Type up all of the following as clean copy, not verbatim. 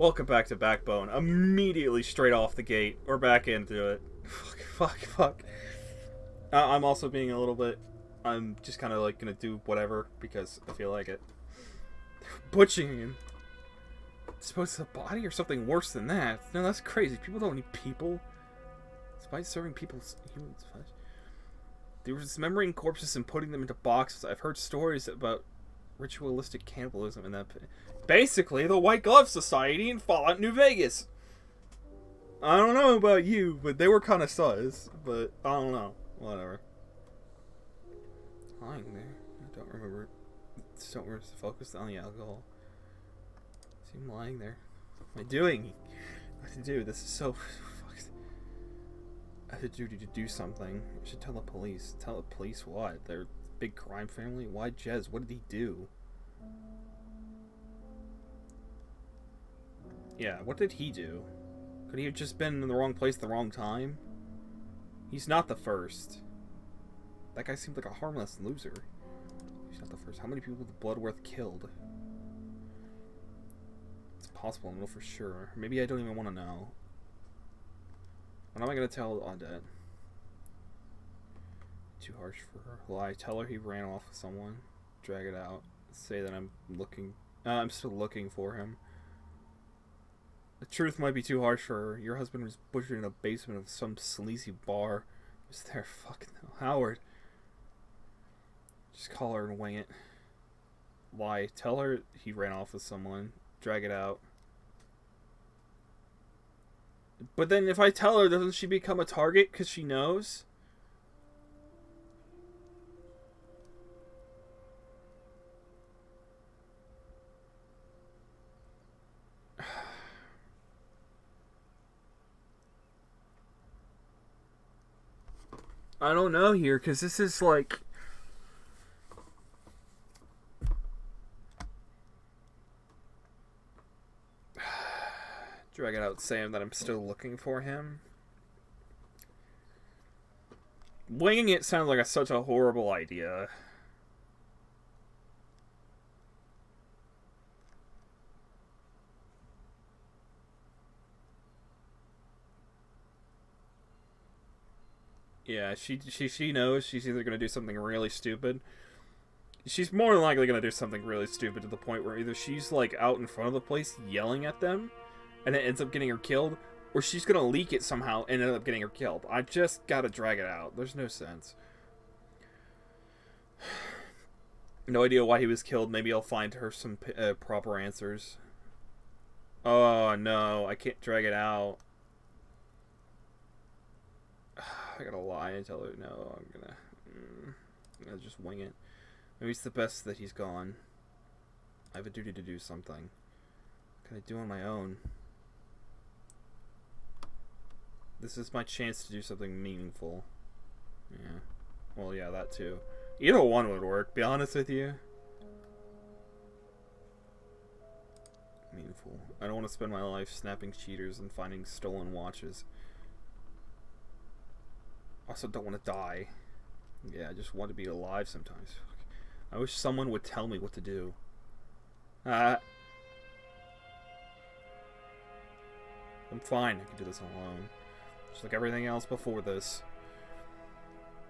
Welcome back to Backbone. Immediately straight off the gate. We're back into it. Fuck. I'm also being a little bit... I'm just kind of like gonna do whatever because I feel like it. Butchering him. Supposed to a body or something worse than that? No, that's crazy. People don't eat people. Despite serving people's human flesh. They were dismembering corpses and putting them into boxes. I've heard stories about ritualistic cannibalism in that... Basically, the White Glove Society in Fallout New Vegas. I don't know about you, but they were kind of sus. But, I don't know. Whatever. Lying there. I don't remember. Just don't remember to focus on the alcohol. See him lying there. What am I doing? What to do? This is so... fucked. I have a duty to do something. I should tell the police. Tell the police what? They're a big crime family? Why Jez? What did he do? Yeah, what did he do? Could he have just been in the wrong place at the wrong time? He's not the first. That guy seemed like a harmless loser. He's not the first. How many people did Bloodworth killed? It's possible, I don't know for sure. Maybe I don't even want to know. What am I going to tell Odette? Too harsh for her. Lie. Tell her he ran off with someone. Drag it out. Say that I'm still looking for him. The truth might be too harsh for her. Your husband was butchered in a basement of some sleazy bar. Was there? Fucking hell. Howard. Just call her and wing it. Lie. Tell her he ran off with someone. Drag it out. But then if I tell her, doesn't she become a target because she knows? I don't know here, because this is like... Drag it out saying that I'm still looking for him. Winging it sounds like such a horrible idea. Yeah, she knows she's either going to do something really stupid. She's more than likely going to do something really stupid to the point where either she's like out in front of the place yelling at them and it ends up getting her killed, or she's going to leak it somehow and end up getting her killed. I just got to drag it out. There's no sense. No idea why he was killed. Maybe I'll find her some proper answers. Oh no, I can't drag it out. I gotta lie and tell her no. I'm gonna just wing it. Maybe it's the best that he's gone. I have a duty to do something. What can I do on my own? This is my chance to do something meaningful. Yeah. Well, yeah, that too. Either one would work, be honest with you. Meaningful. I don't want to spend my life snapping cheaters and finding stolen watches. Also don't want to die. Yeah, I just want to be alive sometimes. I wish someone would tell me what to do. I'm fine. I can do this alone. Just like everything else before this.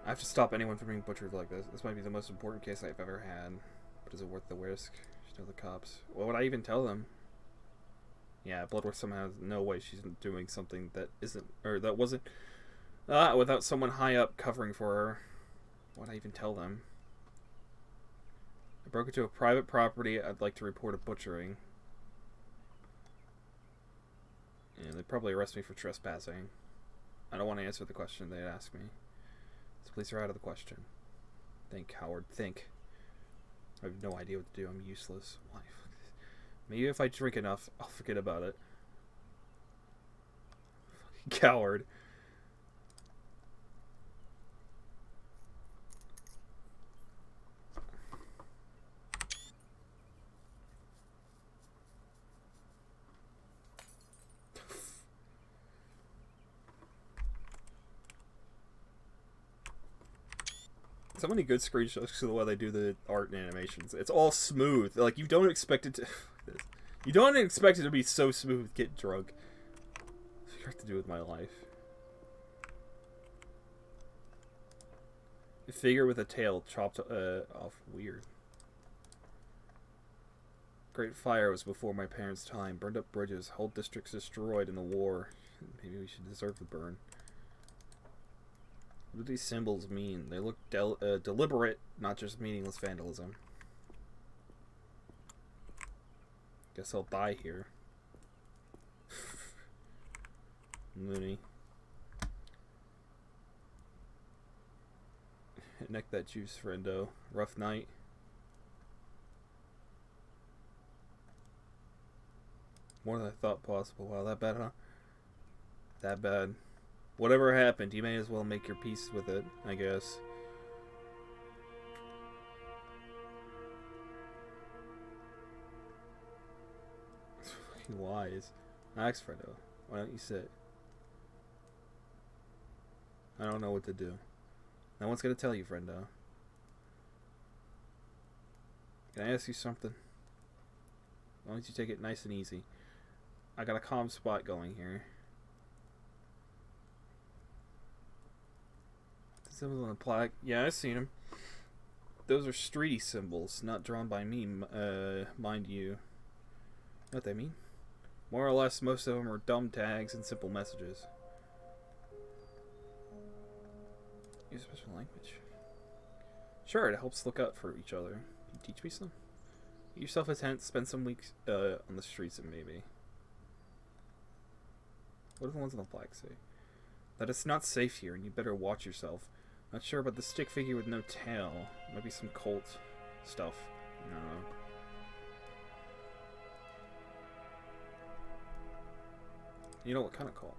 I have to stop anyone from being butchered like this. This might be the most important case I've ever had. But is it worth the risk? Just tell the cops. What would I even tell them? Yeah, Bloodworth somehow has no way she's doing something that isn't, or that wasn't, without someone high up covering for her. What would I even tell them? I broke into a private property. I'd like to report a butchering. Yeah, they'd probably arrest me for trespassing. I don't want to answer the question they'd ask me. The police are out of the question. Think, Howard, think. I have no idea what to do. I'm useless. Why? Maybe if I drink enough, I'll forget about it. Fucking coward. So many good screenshots to the way they do the art and animations. It's all smooth. Like, you don't expect it to... You don't expect it to be so smooth. Get drunk. What's it got to do with my life? A figure with a tail chopped off. Weird. Great fire was before my parents' time. Burned up bridges. Whole districts destroyed in the war. Maybe we should deserve the burn. What do these symbols mean? They look deliberate, not just meaningless vandalism. Guess I'll die here. Loony. Neck that juice, friendo. Rough night. More than I thought possible. Wow, that bad, huh? That bad. Whatever happened, you may as well make your peace with it, I guess. It's fucking wise. Ask Fredo. Why don't you sit? I don't know what to do. No one's gonna tell you, friendo. Can I ask you something? Why don't you take it nice and easy? I got a calm spot going here. The symbols on the plaque. Yeah, I've seen them. Those are streety symbols, not drawn by me, mind you. Know what they mean? More or less, most of them are dumb tags and simple messages. Use special language. Sure, it helps look out for each other. Can you teach me some? Get yourself a tent, spend some weeks on the streets and maybe. What do the ones on the flag say? That it's not safe here and you better watch yourself. Not sure about the stick figure with no tail. Maybe some cult stuff. I don't know. You know what kind of cult?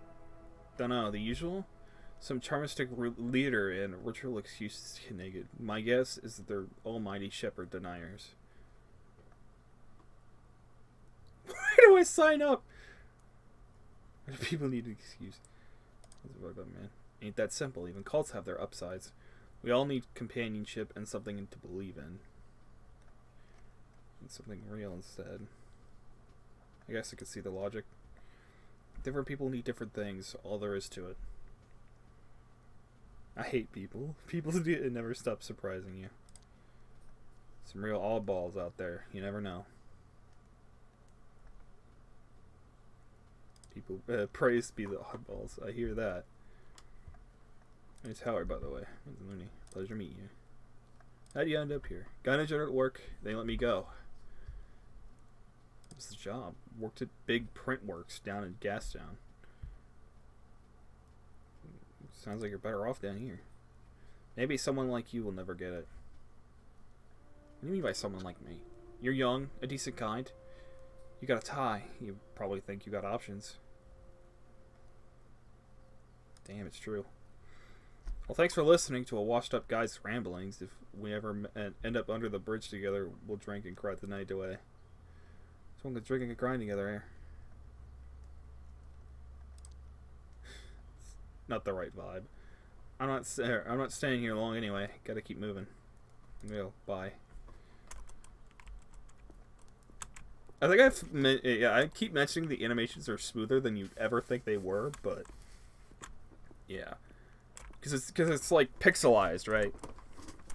Don't know. The usual? Some charmistic leader and ritual excuses naked. My guess is that they're almighty shepherd deniers. Why do I sign up? Why do people need an excuse? That's about, man. Ain't that simple. Even cults have their upsides. We all need companionship and something to believe in. And something real instead. I guess I could see the logic. Different people need different things. All there is to it. I hate people. People never stop surprising you. Some real oddballs out there. You never know. People praise be the oddballs. I hear that. It's Howard, by the way. Looney. Pleasure meeting you. How'd you end up here? Got a job at work. They let me go. What's the job? Worked at Big Print Works down in Gastown. Sounds like you're better off down here. Maybe someone like you will never get it. What do you mean by someone like me? You're young, a decent kind. You got a tie. You probably think you got options. Damn, it's true. Well, thanks for listening to a washed-up guy's ramblings. If we ever end up under the bridge together, we'll drink and cry the night away. Someone could drink and grind together here. Not the right vibe. I'm not staying here long anyway. Gotta keep moving. Bye. I think I keep mentioning the animations are smoother than you'd ever think they were, but yeah, because it's like pixelized, right?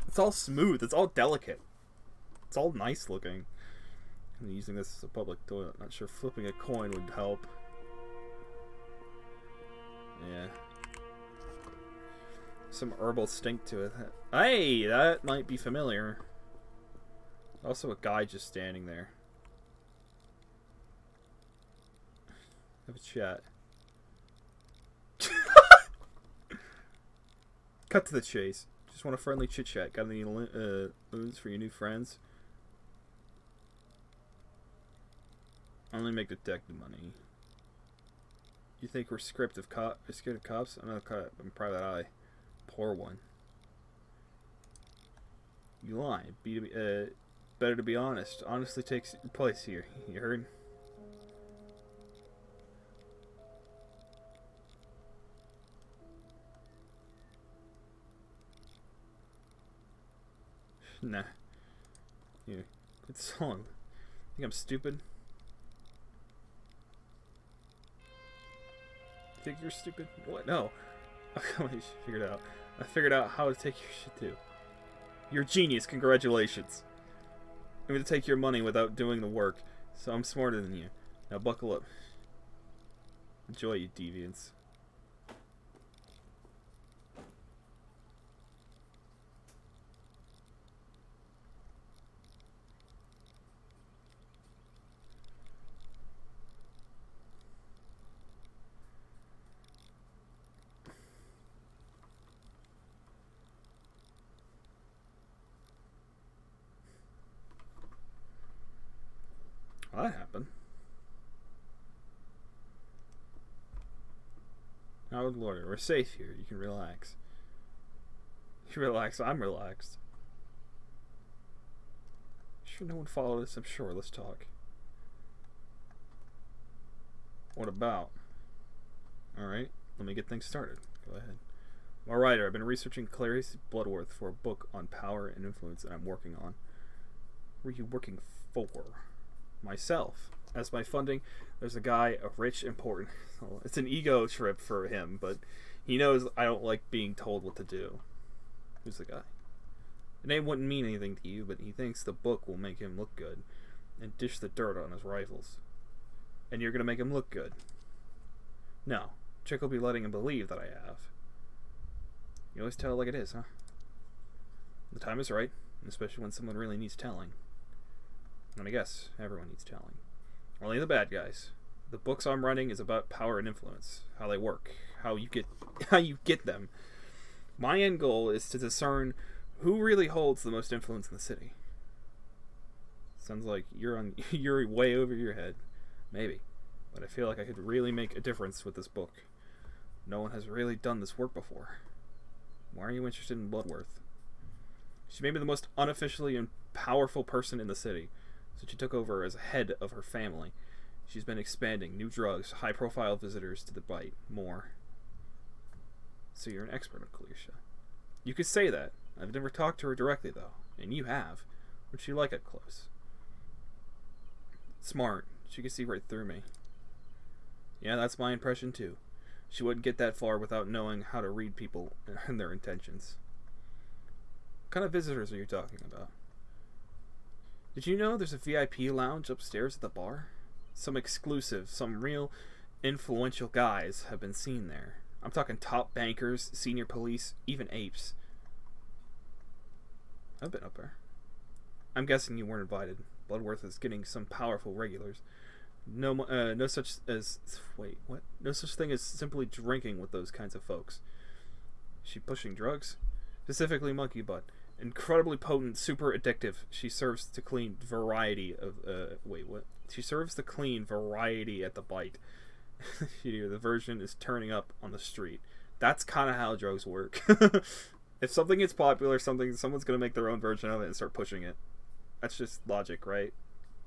It's all smooth. It's all delicate. It's all nice looking. I'm using this as a public toilet. Not sure flipping a coin would help. Yeah. Some herbal stink to it. Hey, that might be familiar. Also a guy just standing there. Have a chat. Cut to the chase. Just want a friendly chit chat. Got any loons for your new friends? Only make detective money. You think we're scared of cops? I'm not a cop. I'm a private eye. Poor one. You lie. Better to be honest. Honesty takes your place here. You heard? Nah. Here. Good song. Think I'm stupid? Take your stupid... What? No. I figured out. I figured out how to take your shit too. You're a genius. Congratulations. I'm going to take your money without doing the work, so I'm smarter than you. Now buckle up. Enjoy, you deviants. Well, that happened. Howard Lord, we're safe here. You can relax. You relax, I'm relaxed. Sure no one followed us? I'm sure. Let's talk. What about? Alright, let me get things started. Go ahead. I'm a writer. I've been researching Clarice Bloodworth for a book on power and influence that I'm working on. Who are you working for? Myself. As my funding, there's a guy, a rich, important... It's an ego trip for him, but he knows I don't like being told what to do. Who's the guy? The name wouldn't mean anything to you, but he thinks the book will make him look good and dish the dirt on his rivals. And you're going to make him look good. No. Chick will be letting him believe that I have. You always tell it like it is, huh? The time is right, especially when someone really needs telling. And I guess everyone needs telling. Only the bad guys. The books I'm writing is about power and influence, how they work, how you get them. My end goal is to discern who really holds the most influence in the city. Sounds like you're way over your head. Maybe. But I feel like I could really make a difference with this book. No one has really done this work before. Why are you interested in Bloodworth? She may be the most unofficially and powerful person in the city, so she took over as head of her family. She's been expanding new drugs, high-profile visitors to the Bite, more. So you're an expert on Kalisha. You could say that. I've never talked to her directly, though, and you have. What'd she like up close? Smart. She could see right through me. Yeah, that's my impression, too. She wouldn't get that far without knowing how to read people and their intentions. What kind of visitors are you talking about? Did you know there's a VIP lounge upstairs at the bar? Some exclusive, some real influential guys have been seen there. I'm talking top bankers, senior police, even apes. I've been up there. I'm guessing you weren't invited. Bloodworth is getting some powerful regulars. No such thing as simply drinking with those kinds of folks. Is she pushing drugs? Specifically monkey butt. Incredibly potent, super addictive. She serves to clean variety of She serves the clean variety at the Bite. The version is turning up on the street. That's kind of how drugs work. If something gets popular, someone's gonna make their own version of it and start pushing it. That's just logic, right?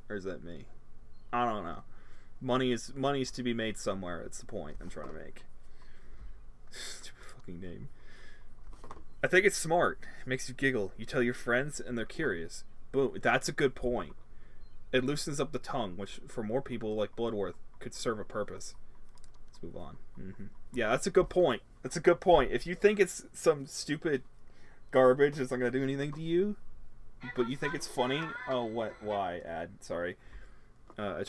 Or is that me? I don't know. Money's to be made somewhere. That's the point I'm trying to make. Stupid fucking name. I think it's smart. It makes you giggle. You tell your friends and they're curious. Boom. That's a good point. It loosens up the tongue, which for more people like Bloodworth could serve a purpose. Let's move on. Yeah, that's a good point. That's a good point. If you think it's some stupid garbage that's not going to do anything to you, but you think it's funny, oh, what? Why? Ad. Sorry. I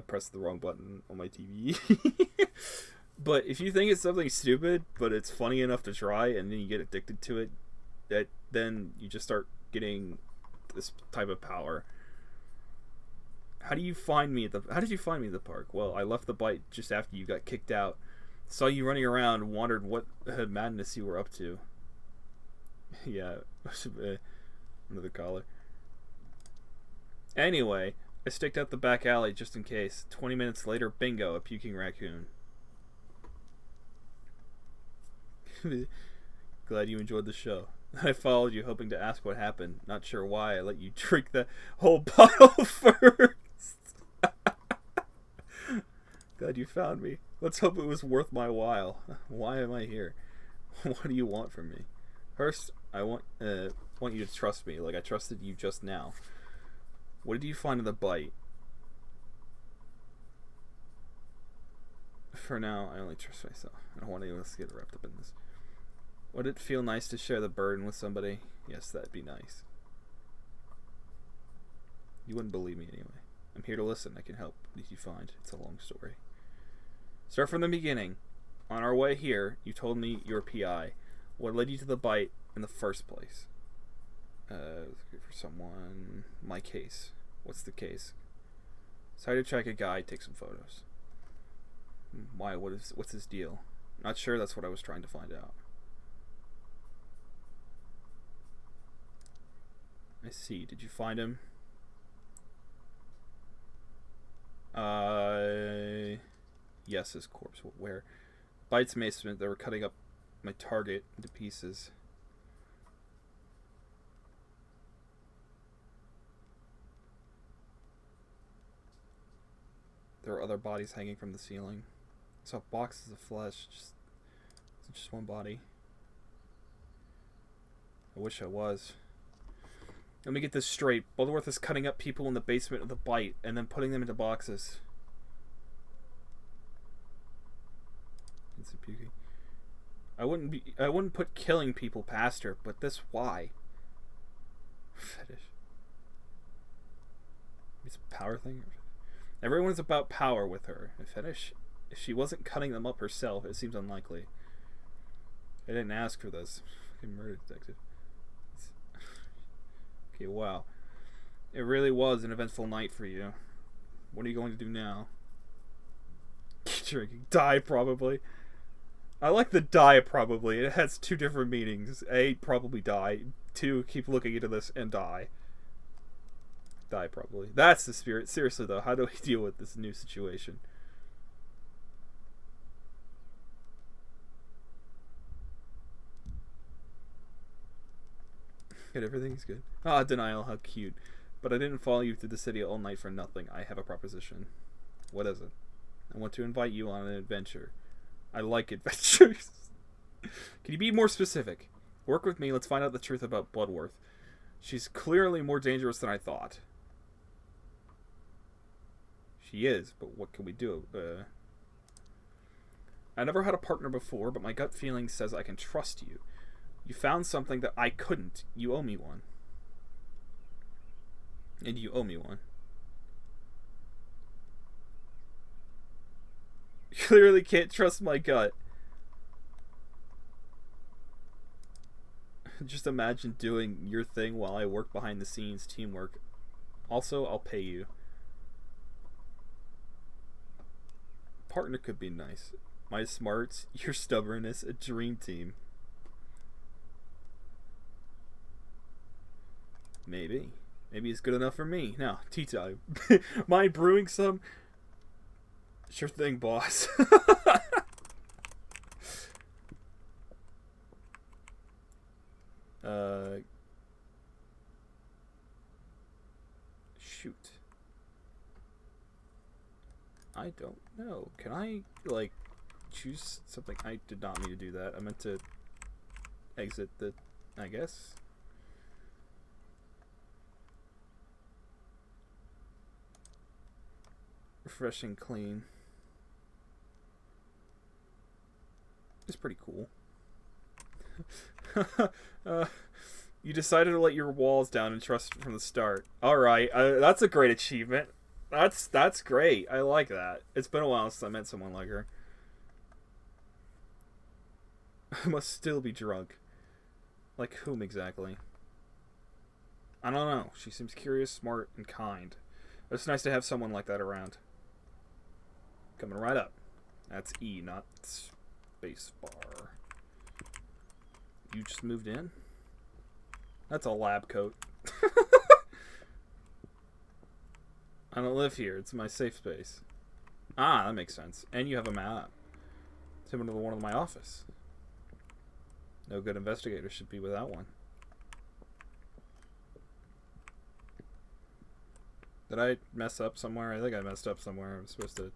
pressed the wrong button on my TV. But if you think it's something stupid, but it's funny enough to try, and then you get addicted to it, then you just start getting this type of power. How did you find me at the park? Well, I left the Bite just after you got kicked out. Saw you running around, wondered what madness you were up to. Yeah, another collar. Anyway, I staked out the back alley just in case. 20 minutes later, bingo, a puking raccoon. Glad you enjoyed the show. I followed you hoping to ask what happened. Not sure why I let you drink the whole bottle first. Glad you found me. Let's hope it was worth my while. Why am I here? What do you want from me? First, I want you to trust me like I trusted you just now. What did you find in the Bite? For now, I only trust myself. I don't want anyone else to get wrapped up in this. Would it feel nice to share the burden with somebody? Yes, that'd be nice. You wouldn't believe me anyway. I'm here to listen. I can help if you find. It's a long story. Start from the beginning. On our way here, you told me you were PI. What led you to the bite in the first place? Looking for someone. My case. What's the case? Decided to track a guy, take some photos. Why? What's his deal? Not sure. That's what I was trying to find out. I see. Did you find him? Yes, his corpse. Where? Bites Mason. They were cutting up my target into pieces. There were other bodies hanging from the ceiling. I saw boxes of flesh. Just one body. I wish I was. Let me get this straight. Bloodworth is cutting up people in the basement of the bite and then putting them into boxes. It's puking. I wouldn't put killing people past her, but this why? Fetish. It's a power thing. Everyone's about power with her. A fetish? If she wasn't cutting them up herself, it seems unlikely. I didn't ask for this. Fucking murder detective. Okay, wow. It really was an eventful night for you. What are you going to do now? Keep drinking. Die, probably. I like the die, probably. It has two different meanings. A, probably die. 2, keep looking into this and die. Die, probably. That's the spirit. Seriously, though, how do we deal with this new situation? Good, everything's good. Ah, denial, how cute. But I didn't follow you through the city all night for nothing. I have a proposition. What is it? I want to invite you on an adventure. I like adventures. Can you be more specific? Work with me, let's find out the truth about Bloodworth. She's clearly more dangerous than I thought. She is, but what can we do? I never had a partner before, but my gut feeling says I can trust you. You found something that I couldn't. You owe me one. And you owe me one. You clearly can't trust my gut. Just imagine doing your thing while I work behind the scenes, teamwork. Also, I'll pay you. Partner could be nice. My smarts, your stubbornness, a dream team. Maybe. Maybe it's good enough for me. Now, tea time. Mind brewing some? Sure thing, boss. Shoot. I don't know. Can I, like, choose something? I did not mean to do that. I meant to exit the, I guess. Refreshing clean. It's pretty cool. You decided to let your walls down and trust from the start. Alright, that's a great achievement. That's great. I like that. It's been a while since I met someone like her. I must still be drunk. Like whom exactly? I don't know. She seems curious, smart, and kind. It's nice to have someone like that around. Coming right up. That's E, not space bar. You just moved in? That's a lab coat. I don't live here. It's my safe space. Ah, that makes sense. And you have a map. Similar to the one in my office. No good investigator should be without one. Did I mess up somewhere? I think I messed up somewhere. I'm supposed to...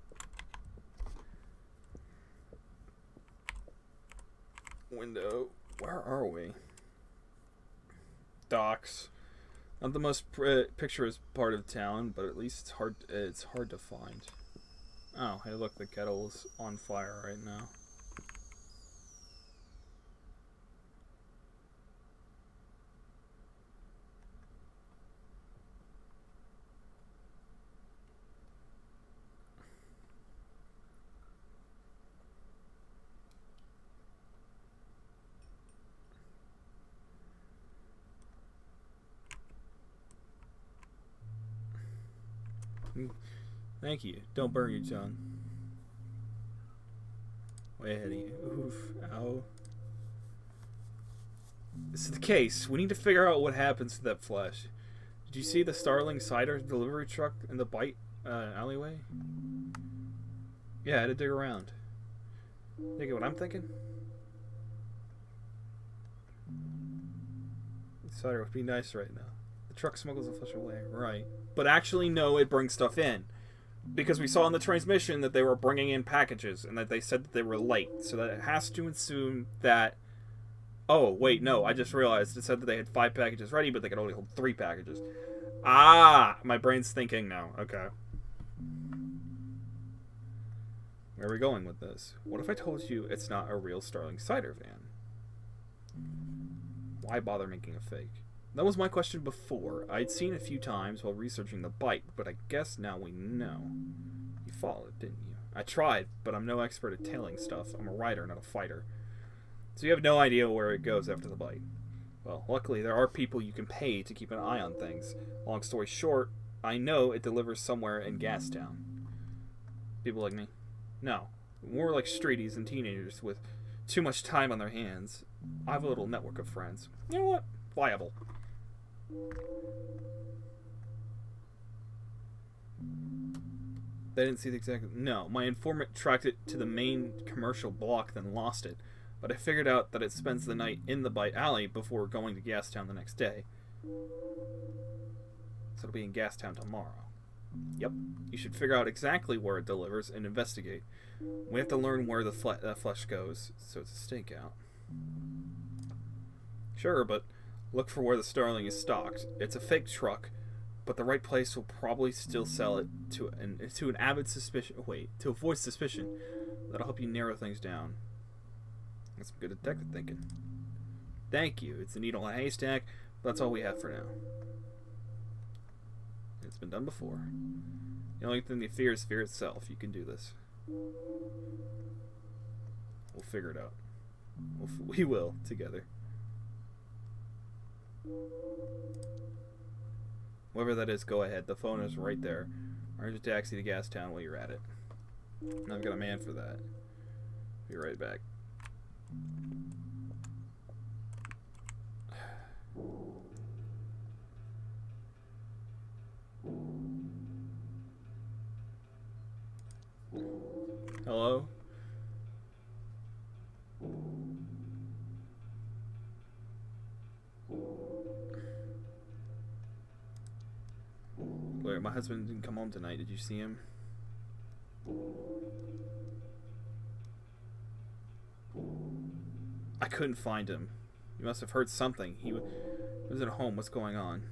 Window. Where are we? Docks. Not the most picturesque part of town, but at least it's hard to find. Oh, hey look, the kettle's on fire right now. Thank you. Don't burn your tongue. Way ahead of you. Oof. Ow. This is the case. We need to figure out what happens to that flesh. Did you see the Starling cider delivery truck in the bite alleyway? Yeah, I had to dig around. You get what I'm thinking? Cider would be nice right now. The truck smuggles the flesh away. Right. But actually, no, it brings stuff in. Because we saw in the transmission that they were bringing in packages, and that they said that they were late. So that it has to assume that... Oh, wait, no, I just realized it said that they had 5 packages ready, but they could only hold 3 packages. Ah! My brain's thinking now. Okay. Where are we going with this? What if I told you it's not a real Starling cider van? Why bother making a fake? That was my question before. I'd seen it a few times while researching the bite, but I guess now we know. You followed, didn't you? I tried, but I'm no expert at tailing stuff. I'm a rider, not a fighter. So you have no idea where it goes after the bite. Well, luckily there are people you can pay to keep an eye on things. Long story short, I know it delivers somewhere in Gastown. People like me? No. More like streeties and teenagers with too much time on their hands. I have a little network of friends. You know what? Viable. They didn't see the exact... No, my informant tracked it to the main commercial block, then lost it. But I figured out that it spends the night in the Bite Alley before going to Gastown the next day. So it'll be in Gastown tomorrow. Yep. You should figure out exactly where it delivers and investigate. We have to learn where the flesh goes, so it's a stakeout. Sure, but look for where the Starling is stocked. It's a fake truck, but the right place will probably still sell it to an avid suspicion. Wait, to avoid suspicion. That'll help you narrow things down. That's some good detective thinking. Thank you. It's a needle in a haystack, but that's all we have for now. It's been done before. The only thing they fear is fear itself. You can do this. We'll figure it out. We will, together. Whoever that is, go ahead. The phone is right there. Arrange a taxi to Gastown while you're at it. I've got a man for that. Be right back. Hello? Wait, my husband didn't come home tonight. Did you see him? I couldn't find him. You must have heard something. He was at home. What's going on?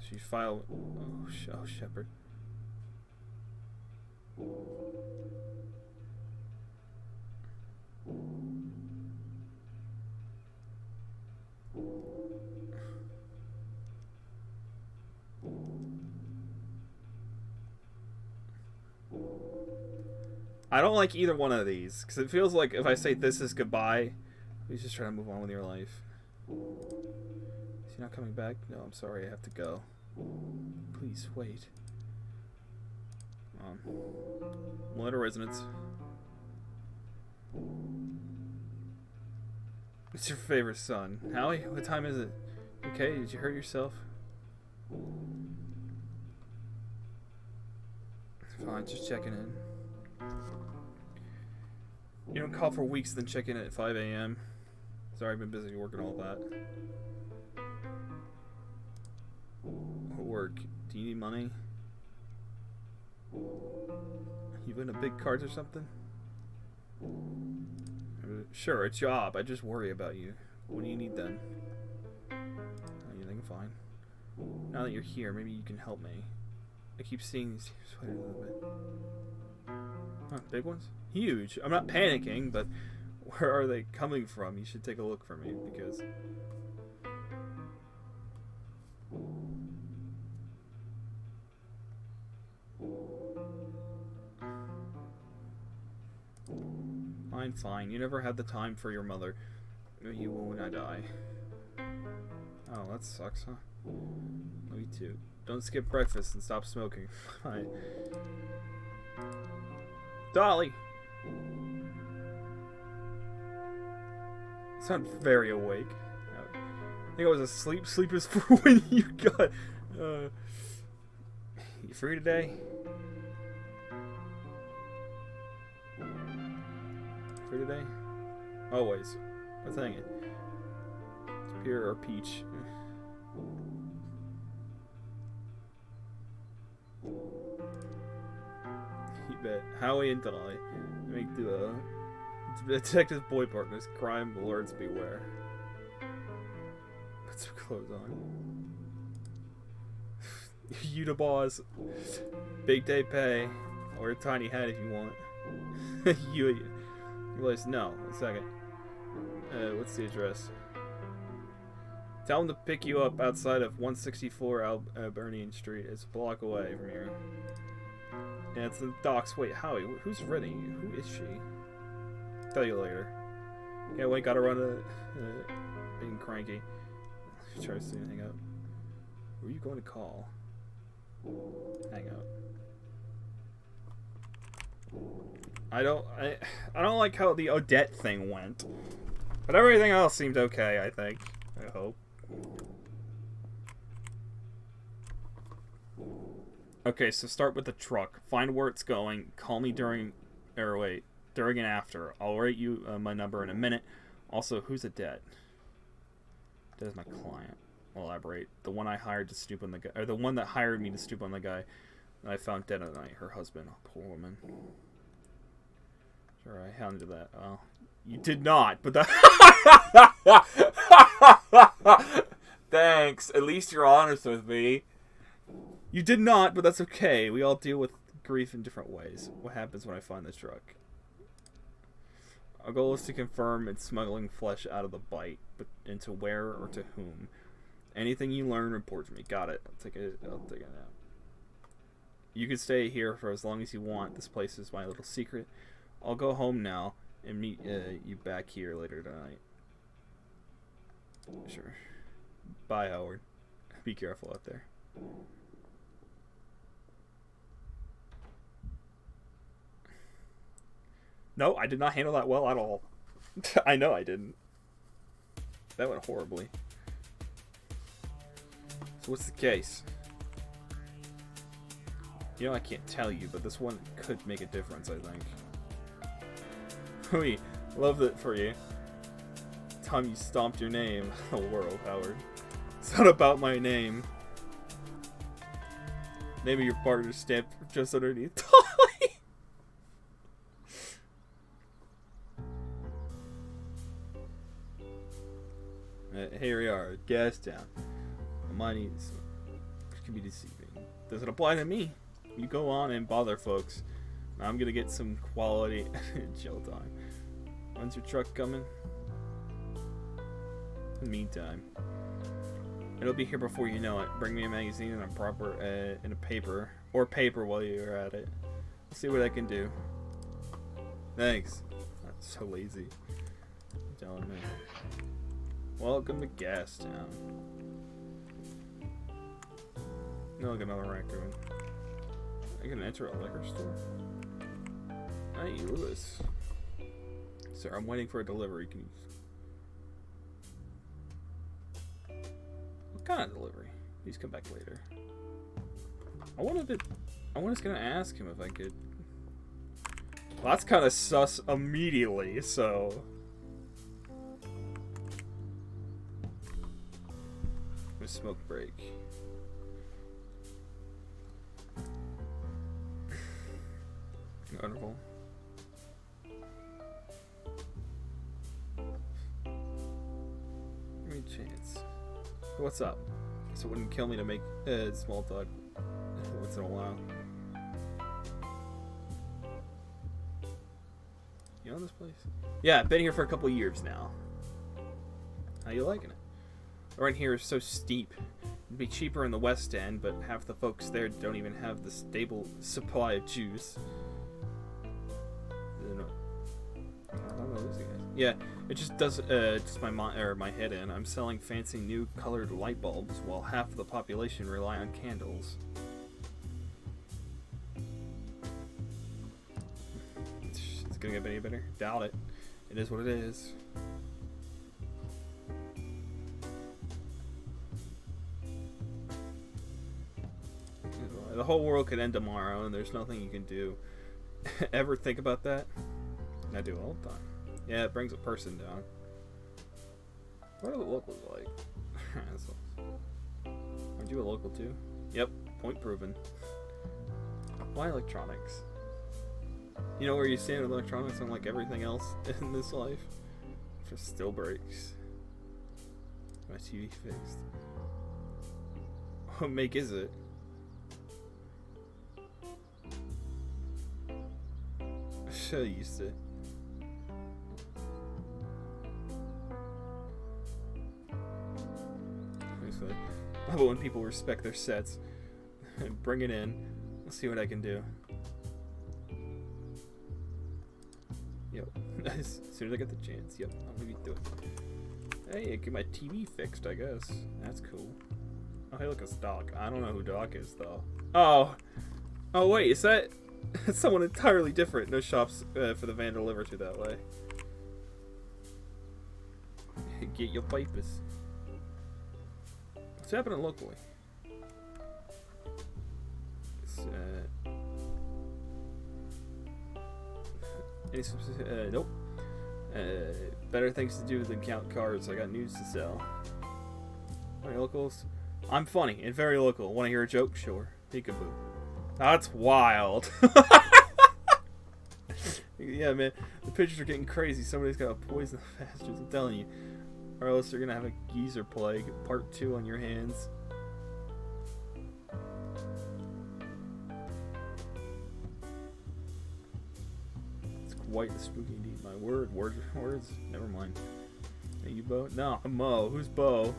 She filed... Oh, Shepard. I don't like either one of these, because it feels like if I say this is goodbye, he's just trying to move on with your life. Is he not coming back? No, I'm sorry, I have to go. Please, wait. Letter residence. It's your favorite son. Howie, what time is it? Okay, did you hurt yourself? Fine, just checking in. You don't call for weeks, then check in at 5 a.m. Sorry, I've been busy working all that. Work. Do you need money? You into big cards or something? Sure, a job. I just worry about you. What do you need then? fine. Now that you're here, maybe you can help me. I keep seeing these spiders a little bit. Huh, big ones? Huge. I'm not panicking, but where are they coming from? You should take a look for me, because... Fine. You never had the time for your mother. You will when I die. Oh, that sucks, huh? Me too. Don't skip breakfast and stop smoking. Bye. Dolly! You sound very awake. I think I was asleep. Sleep is for when you got... you free today? Free today? Always. What's hanging? It's pear or peach. You bet. Howie and Dolly make the detective boy partners. Crime lords beware. Put some clothes on. Uniboss. Big day pay. Or a tiny hat if you want. you realize, no. A second. What's the address? Tell him to pick you up outside of 164 Albernian Street. It's a block away from here. Yeah, it's the docks. Wait, Howie, who's Rennie? Who is she? Tell you later. Yeah, wait, gotta run being cranky. Try to hang up. Who are you going to call? Hang up. I don't like how the Odette thing went. But everything else seemed okay, I think. I hope. Okay, so start with the truck. Find where it's going. Call me during and after. I'll write you my number in a minute. Also, who's Odette? Odette's my client. Elaborate. The one I hired to snoop on the guy, or the one that hired me to snoop on the guy that I found dead at night. Her husband. Oh, poor woman. Sure, I handled that. Well, you did not, but that. Thanks. At least you're honest with me. You did not, but that's okay. We all deal with grief in different ways. What happens when I find the truck? Our goal is to confirm it's smuggling flesh out of the bite, but into where or to whom. Anything you learn, report to me. Got it. I'll take it out. You can stay here for as long as you want. This place is my little secret. I'll go home now and meet you back here later tonight. Sure. Bye, Howard. Be careful out there. No, I did not handle that well at all. I know I didn't. That went horribly. So what's the case? You know I can't tell you, but this one could make a difference, I think. We love it for you. Time you stomped your name in the world, Howard. It's not about my name. Name of your partner stamped just underneath. Here we are, Gastown. Money can be deceiving. Does it apply to me? You go on and bother folks. I'm gonna get some quality chill time. When's your truck coming? In the meantime, it'll be here before you know it. Bring me a magazine and a paper while you're at it. I'll see what I can do. Thanks. That's so lazy. I'm telling me. Welcome to Gastown. No, look, another raccoon. I can enter a liquor store. Hey, Lewis. Sir, I'm waiting for a delivery. Can you... What kind of delivery? Please come back later. I was gonna ask him if I could. Well, that's kind of sus immediately, so. A smoke break. Wonderful. Give me a chance. What's up? So it wouldn't kill me to make small talk once in a while. You know this place? Yeah, I've been here for a couple years now. How you liking it? Right here is so steep. It'd be cheaper in the West End, but half the folks there don't even have the stable supply of juice. I don't know those guys. Yeah, it just does just my head in. I'm selling fancy new colored light bulbs while half of the population rely on candles. It's gonna get any better? Doubt it. It is what it is. The whole world could end tomorrow, and there's nothing you can do. Ever think about that? I do all the time. Yeah, it brings a person down. What are the locals like? Aren't you a local too? Yep, point proven. Why electronics? You know where you stand with electronics, unlike everything else in this life? Just still breaks. My TV fixed. What make is it? So used to. Basically, I love it when people respect their sets and bring it in. Let's see what I can do. Yep. As soon as I get the chance. Yep. I'll maybe do it. Hey, get my TV fixed, I guess. That's cool. Oh, hey, look, it's Doc. I don't know who Doc is, though. Oh. Oh, wait, is that... It's someone entirely different. No shops for the van to deliver to that way. Get your papers. What's happening locally? It's, nope. Better things to do than count cards. I got news to sell. Any locals? I'm funny and very local. Want to hear a joke? Sure. Peekaboo. That's wild. Yeah, man. The pictures are getting crazy. Somebody's got to poison the bastards. I'm telling you. Or else they're going to have a geezer plague. Part 2 on your hands. It's quite the spooky indeed. My word. Words. Never mind. Hey, you Bo? No, I'm Mo. Who's Bo?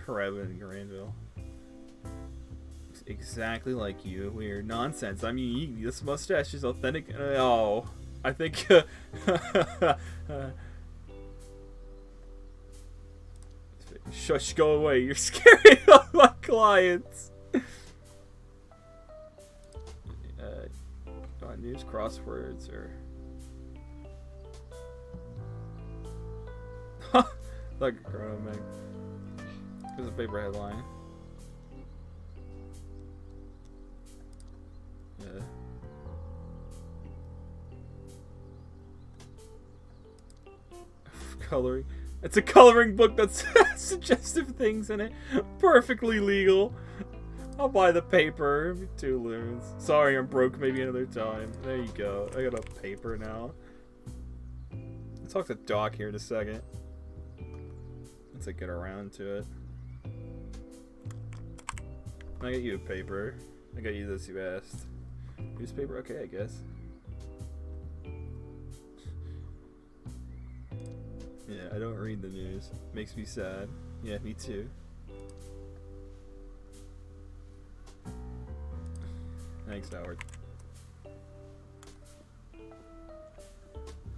Rabbit in Granville. Exactly like you. Weird nonsense. I'm unique. This mustache is authentic. Oh, I think. Shush, go away. You're scaring all my clients. On news, crosswords, or. Like a grown man. There's a paper headline. Yeah. Coloring. It's a coloring book that's suggestive things in it. Perfectly legal. I'll buy the paper. 2 loons. Sorry, I'm broke. Maybe another time. There you go. I got a paper now. I'll talk to Doc here in a second. Once I get around to it. I got you a paper. I got you this, you asked. Newspaper? Okay, I guess. Yeah, I don't read the news. Makes me sad. Yeah, me too. Thanks, Howard.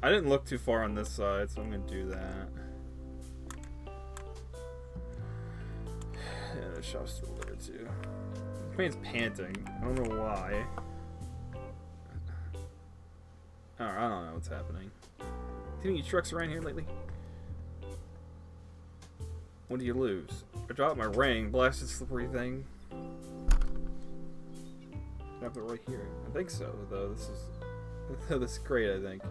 I didn't look too far on this side, so I'm gonna do that. Yeah, the shop's still there too. This man's panting. I don't know why. Oh, I don't know what's happening. Seen any trucks around here lately? What do you lose? I dropped my ring, blasted slippery thing. Have it right here. I think so, though. This is great, I think.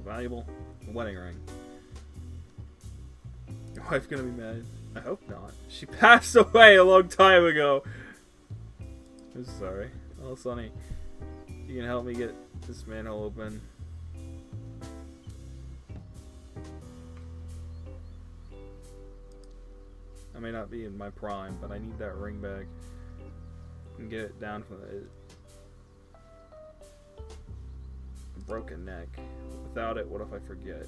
Valuable wedding ring. Your wife's gonna be mad. I hope not. She passed away a long time ago. I'm sorry. Oh, Sonny. You can help me get this manhole open. I may not be in my prime, but I need that ring back and get it down from the broken neck. Without it, what if I forget?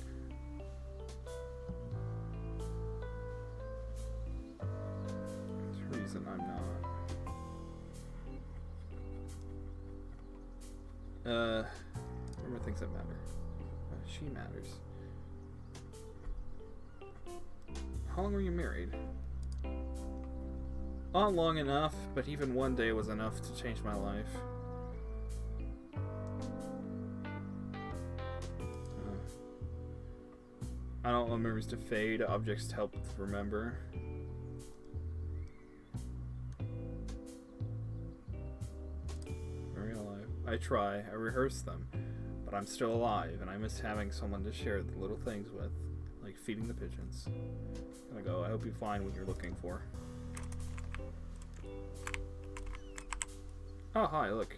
There's a reason I'm not. Remember things that matter. She matters. How long were you married? Not long enough, but even one day was enough to change my life. I don't want memories to fade, objects to help remember. Very alive. I try, I rehearse them, but I'm still alive, and I miss having someone to share the little things with, like feeding the pigeons. I go, I hope you find what you're looking for. Oh, hi, look.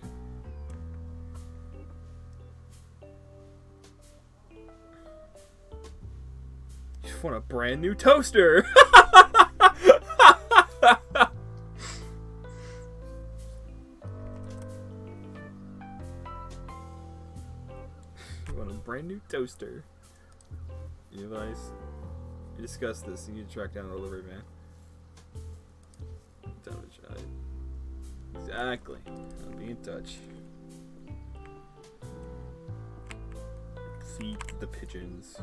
You want a brand new toaster! You want a brand new toaster. You guys, we discussed this. You need to track down the delivery man. Tell the child. Exactly. I'll be in touch. Feed the pigeons.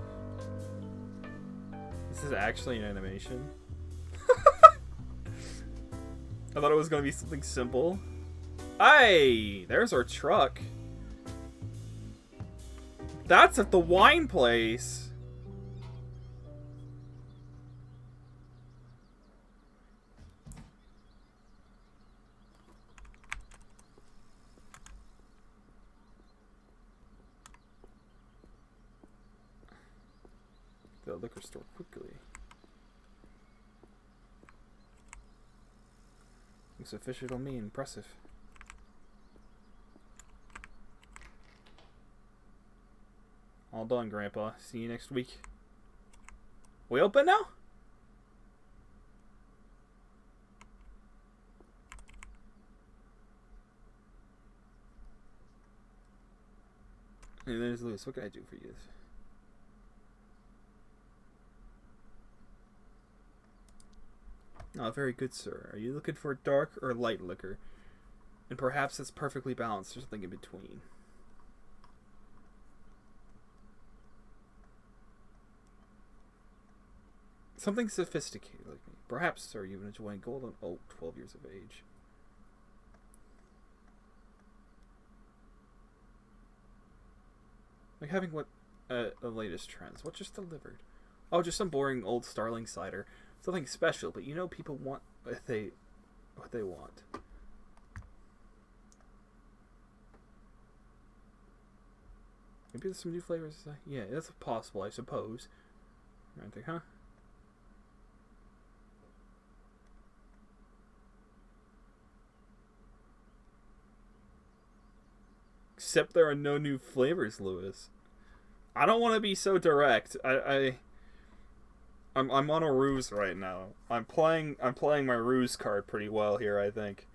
This is actually an animation. I thought it was going to be something simple. Hey! There's our truck. That's at the wine place. The liquor store quickly. Looks official to me. Impressive. All done, Grandpa. See you next week. We open now? And there's Lewis. What can I do for you? Oh, very good, sir. Are you looking for dark or light liquor? And perhaps it's perfectly balanced or something in between. Something sophisticated like me. Perhaps, sir, you would enjoy golden oak 12 years of age. Like having what the latest trends. What just delivered? Oh, just some boring old Starling cider. Something special, but you know people want what they want. Maybe there's some new flavors. Yeah, that's possible, I suppose. I think, huh? Except there are no new flavors, Lewis. I don't want to be so direct. I'm on a ruse right now. I'm playing my ruse card pretty well here, I think.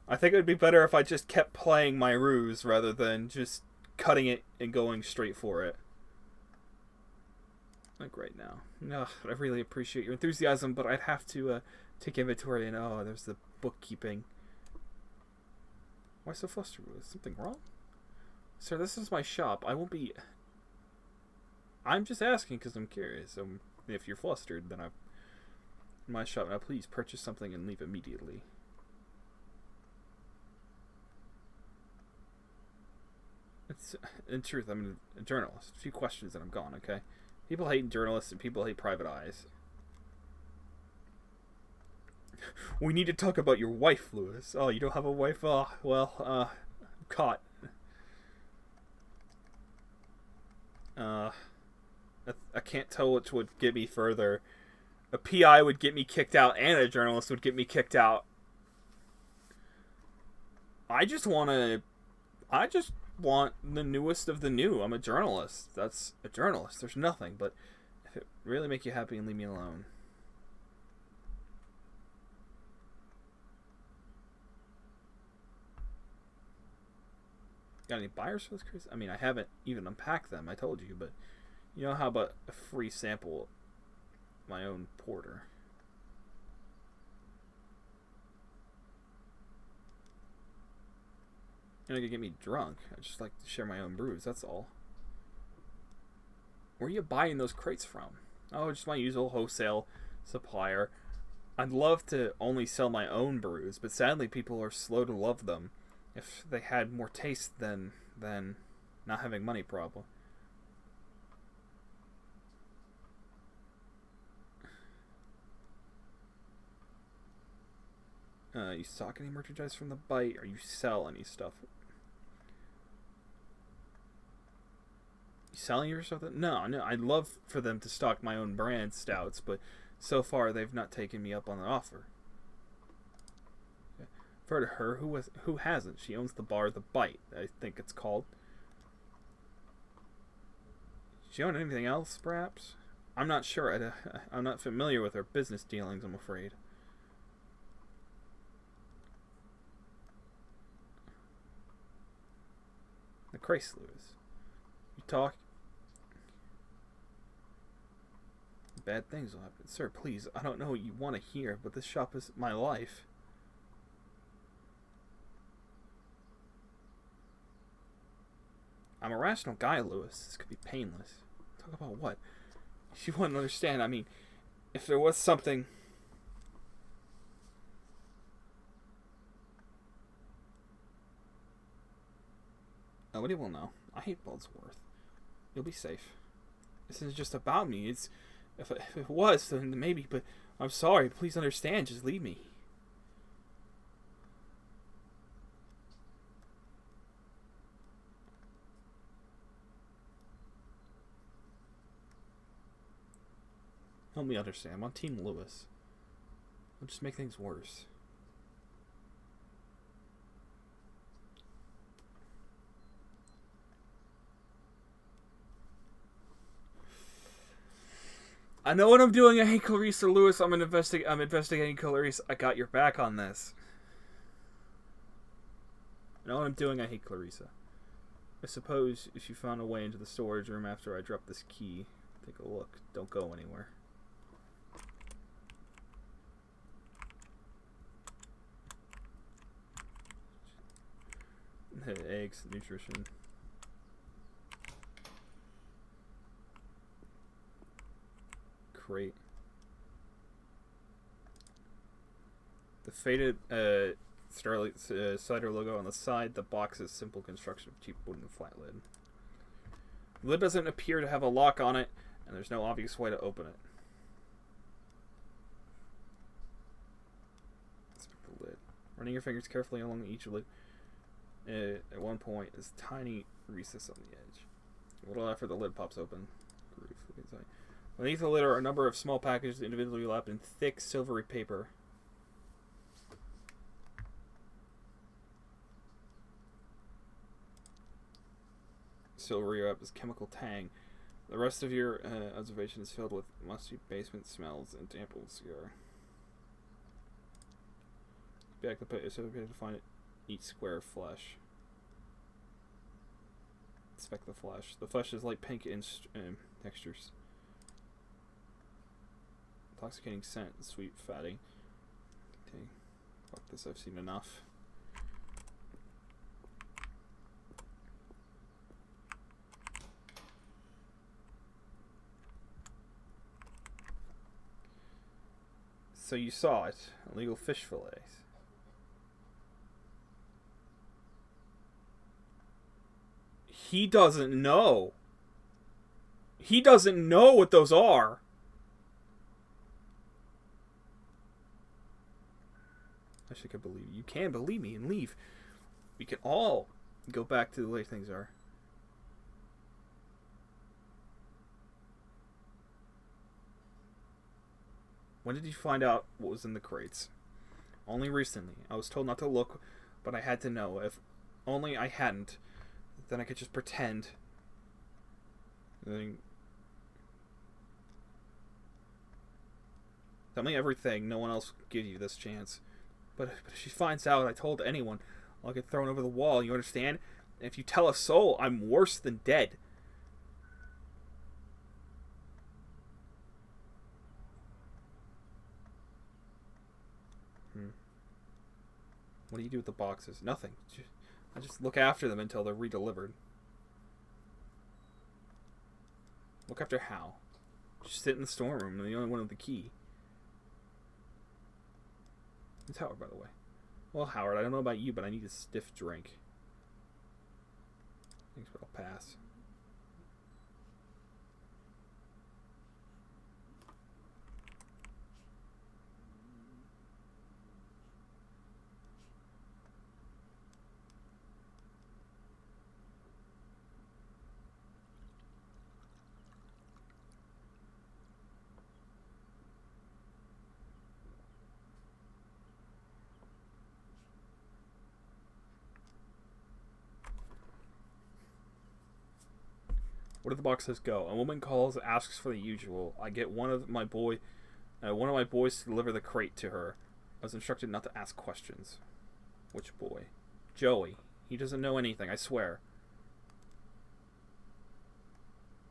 I think it would be better if I just kept playing my ruse rather than just cutting it and going straight for it. Like right now. No, I really appreciate your enthusiasm, but I'd have to take inventory and oh, there's the bookkeeping. Why so flustered? Is something wrong? Sir, this is my shop. I won't be... I'm just asking because I'm curious. If you're flustered, then I'm in my shop. Now please purchase something and leave immediately. It's, in truth, I'm a journalist. A few questions and I'm gone, okay? People hate journalists and people hate private eyes. We need to talk about your wife, Lewis. Oh, you don't have a wife? Oh, well, I'm caught. I can't tell which would get me further. A PI would get me kicked out, and a journalist would get me kicked out. I just want the newest of the new. I'm a journalist. That's a journalist. There's nothing. But if it really make you happy, and leave me alone. Got any buyers for this crazy? I mean, I haven't even unpacked them. I told you, but you know, how about a free sample of my own porter? You're not gonna get me drunk. I just like to share my own brews, that's all. Where are you buying those crates from? Oh, just my usual wholesale supplier. I'd love to only sell my own brews, but sadly people are slow to love them. If they had more taste than not having money problem. You stock any merchandise from the bite, or you sell any stuff? You selling your stuff? No. I'd love for them to stock my own brand stouts, but so far they've not taken me up on the offer. I've heard of her. Who hasn't? She owns the bar The Bite, I think it's called. Does she own anything else, perhaps? I'm not sure. I'm not familiar with her business dealings, I'm afraid. The Chrysler's. You talk. Bad things will happen. Sir, please, I don't know what you want to hear, but this shop is my life. I'm a rational guy, Lewis. This could be painless. Talk about what? You wouldn't understand. I mean, if there was something... Nobody will know. I hate Bloodsworth. You'll be safe. This is just about me. It's... If it was, then maybe, but I'm sorry. Please understand. Just leave me. Help me understand. I'm on Team Lewis. I'll just make things worse. I know what I'm doing. I hate Clarissa, Lewis. I'm investigating Clarissa. I got your back on this. I know what I'm doing. I hate Clarissa. I suppose if you found a way into the storage room after I dropped this key, take a look. Don't go anywhere. Eggs, nutrition. Crate. The faded Starlight Cider logo on the side. The box is simple construction of cheap wooden flat lid. The lid doesn't appear to have a lock on it, and there's no obvious way to open it. Inspect the lid. Running your fingers carefully along each lid. At one point, is a tiny recess on the edge. A little after the lid pops open. Groove. Beneath the lid are a number of small packages individually wrapped in thick, silvery paper. Silvery wrap is chemical tang. The rest of your observation is filled with musty basement smells and damp old cigar. Back the pit is so to find it. Eat square flesh. Inspect the flesh. The flesh is light pink in textures. Intoxicating scent, sweet, fatty. Okay. Fuck this, I've seen enough. So you saw it. Illegal fish fillets. He doesn't know. He doesn't know what those are. I should could believe you. You can believe me and leave. We can all go back to the way things are. When did you find out what was in the crates? Only recently. I was told not to look, but I had to know. If only I hadn't, Then I could just pretend. Then... Tell me everything. No one else will give you this chance. But if she finds out I told anyone, I'll get thrown over the wall. You understand? And if you tell a soul, I'm worse than dead. What do you do with the boxes? Nothing. I just look after them until they're redelivered. Look after how? Just sit in the storeroom. I'm the only one with the key. It's Howard, by the way. Well, Howard, I don't know about you, but I need a stiff drink. Thanks, but I'll pass. Where do the boxes go? A woman calls, asks for the usual. I get one of my boys to deliver the crate to her. I was instructed not to ask questions. Which boy? Joey. He doesn't know anything, I swear.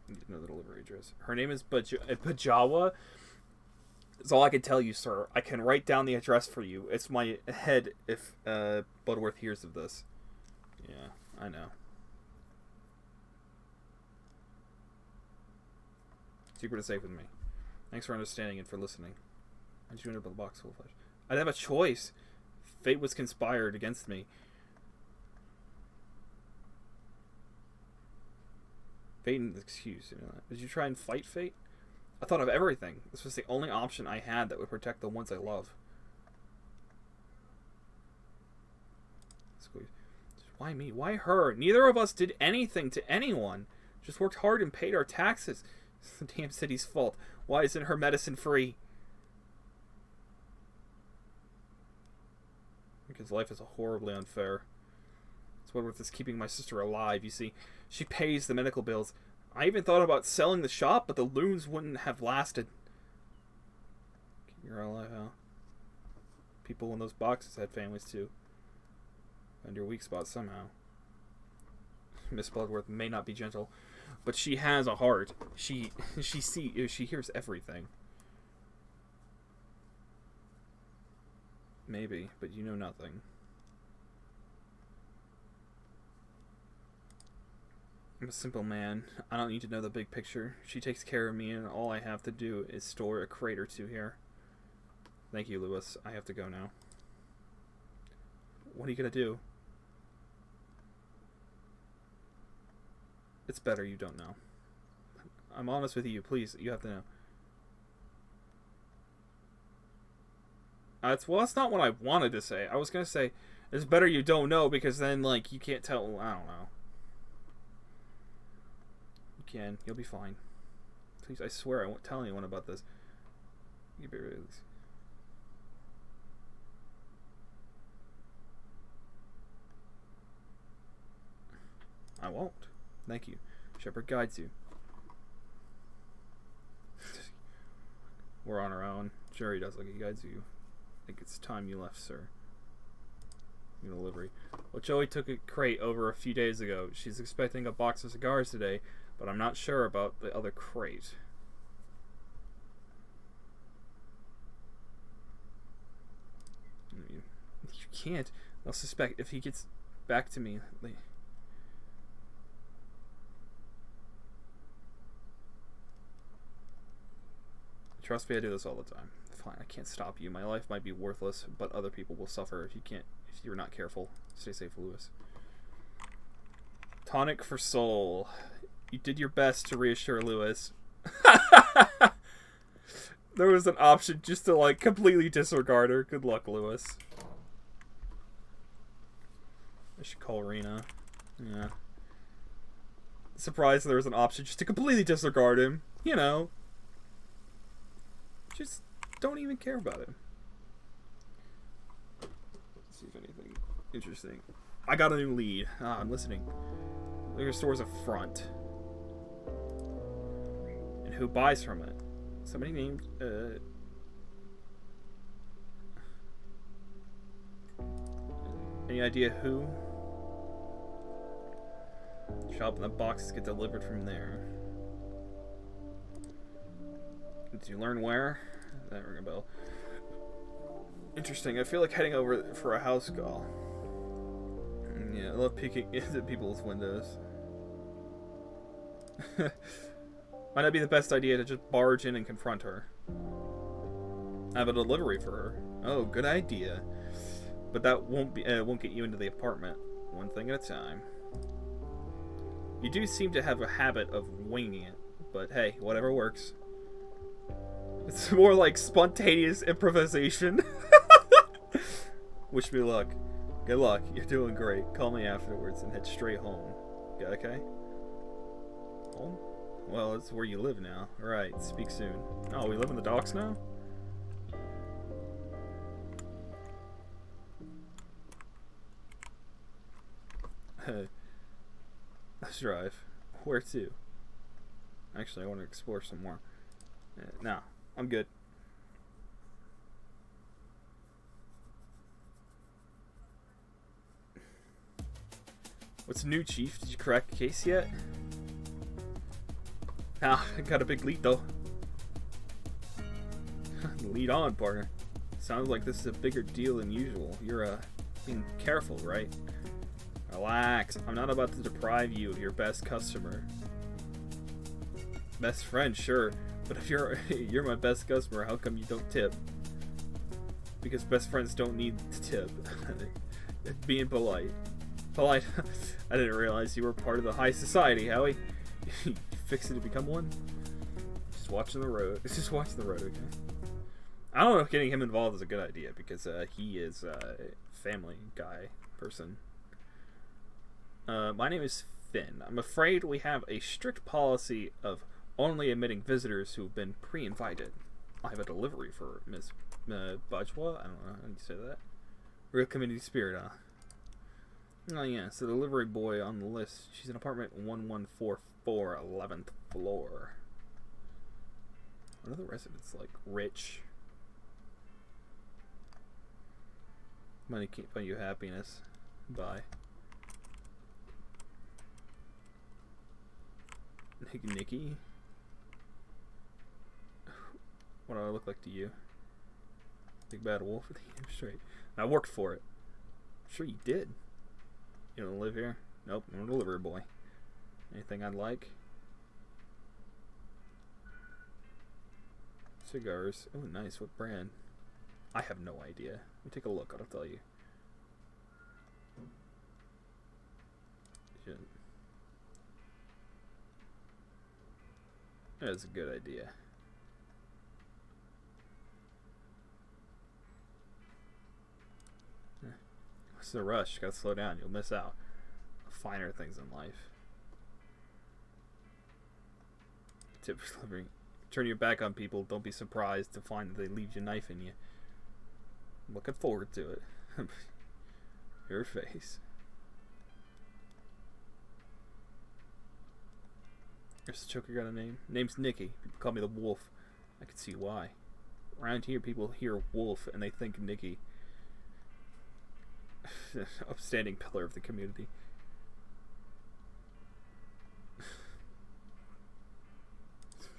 I need to know the delivery address. Her name is Bajawa. That's all I can tell you, sir. I can write down the address for you. It's my head if Bloodworth hears of this. Yeah, I know. Secret is safe with me. Thanks for understanding and for listening. I just ended up with a box full of flesh. I didn't have a choice. Fate was conspired against me. Fate and excuse. You know, did you try and fight fate? I thought of everything. This was the only option I had that would protect the ones I love. Squeeze. Why me? Why her? Neither of us did anything to anyone. Just worked hard and paid our taxes. It's the damn city's fault. Why isn't her medicine free? Because life is horribly unfair. It's Woodworth is keeping my sister alive, you see. She pays the medical bills. I even thought about selling the shop, but the loons wouldn't have lasted. Keep her alive, huh? People in those boxes had families too. Find your weak spot somehow. Miss Bloodworth may not be gentle, but she has a heart. She hears everything. Maybe, but you know nothing. I'm a simple man. I don't need to know the big picture. She takes care of me, and all I have to do is store a crate or two here. Thank you, Lewis. I have to go now. What are you gonna do? It's better you don't know. I'm honest with you. Please, you have to know. That's not what I wanted to say. I was gonna say, it's better you don't know, because then, like, you can't tell. I don't know. You can. You'll be fine. Please, I swear I won't tell anyone about this. You be released. I won't. Thank you. Shepard guides you. We're on our own. Sure, he does. Like, he guides you. I think it's time you left, sir. Your delivery. Well, Joey took a crate over a few days ago. She's expecting a box of cigars today, but I'm not sure about the other crate. You can't. They'll suspect if he gets back to me. Trust me, I do this all the time. Fine, I can't stop you. My life might be worthless, but other people will suffer if you're not careful. Stay safe, Lewis. Tonic for soul. You did your best to reassure Lewis. There was an option just to, like, completely disregard her. Good luck, Lewis. I should call Rena. Yeah. Surprised there was an option just to completely disregard him. You know. Just don't even care about it. Let's see if anything interesting. I got a new lead. I'm listening. liquor store is a front. And who buys from it? Somebody named, any idea who? Shop and the boxes get delivered from there. Did you learn where? That ring a bell. Interesting. I feel like heading over for a house call. Yeah, I love peeking into people's windows. Might not be the best idea to just barge in and confront her. I have a delivery for her. Oh, good idea. But that won't get you into the apartment. One thing at a time. You do seem to have a habit of winging it, but hey, whatever works. It's more like spontaneous improvisation. Wish me luck. Good luck. You're doing great. Call me afterwards and head straight home. Okay? Home? Well, it's where you live now. Right. Speak soon. Oh, we live in the docks now? Let's drive. Where to? Actually, I want to explore some more. No, I'm good. What's new, Chief? Did you crack the case yet? Ah, I got a big lead, though. Lead on, partner. Sounds like this is a bigger deal than usual. You're, being careful, right? Relax. I'm not about to deprive you of your best customer. Best friend, sure. But if you're my best customer, how come you don't tip? Because best friends don't need to tip. Being polite. Polite? I didn't realize you were part of the high society, Howie. You fixing to become one? Just watching the road. Just watching the road, okay? I don't know if getting him involved is a good idea, because he is a family guy person. My name is Finn. I'm afraid we have a strict policy of only admitting visitors who've been pre-invited. I have a delivery for Miss Bajwa. I don't know how you say that. Real community spirit, huh? Oh yeah, it's the delivery boy on the list. She's in apartment 1144, 11th floor. What are the residents like? Rich. Money can't buy you happiness. Bye. Nikki. What do I look like to you? Big bad wolf with the straight. I worked for it. Sure you did. You don't live here? Nope, I'm a delivery boy. Anything I'd like? Cigars. Oh, nice. What brand? I have no idea. Let me take a look. I'll tell you. Shit. That's a good idea. What's the rush? Gotta slow down. You'll miss out. Finer things in life. Tip for delivery. Turn your back on people. Don't be surprised to find that they leave your knife in you. I'm looking forward to it. Your face. Here's the choker got a name. Name's Nikki. People call me the Wolf. I can see why. Around here, people hear Wolf and they think Nikki. Upstanding pillar of the community.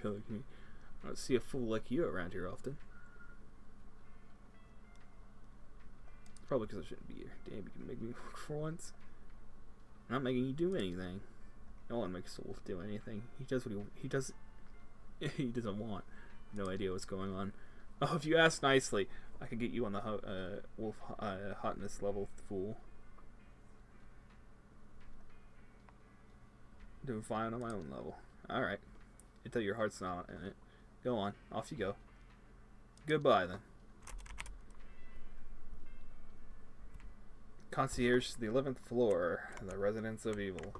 I don't see a fool like you around here often. Probably because I shouldn't be here. Damn, you can make me work for once. I'm not making you do anything. No one makes a wolf do anything. He does what he does. He doesn't want. No idea what's going on. Oh, if you ask nicely, I can get you on the wolf hotness level, fool. Doing fine on my own level. All right. Until your heart's not in it. Go on. Off you go. Goodbye then. Concierge to the 11th floor. The residence of evil.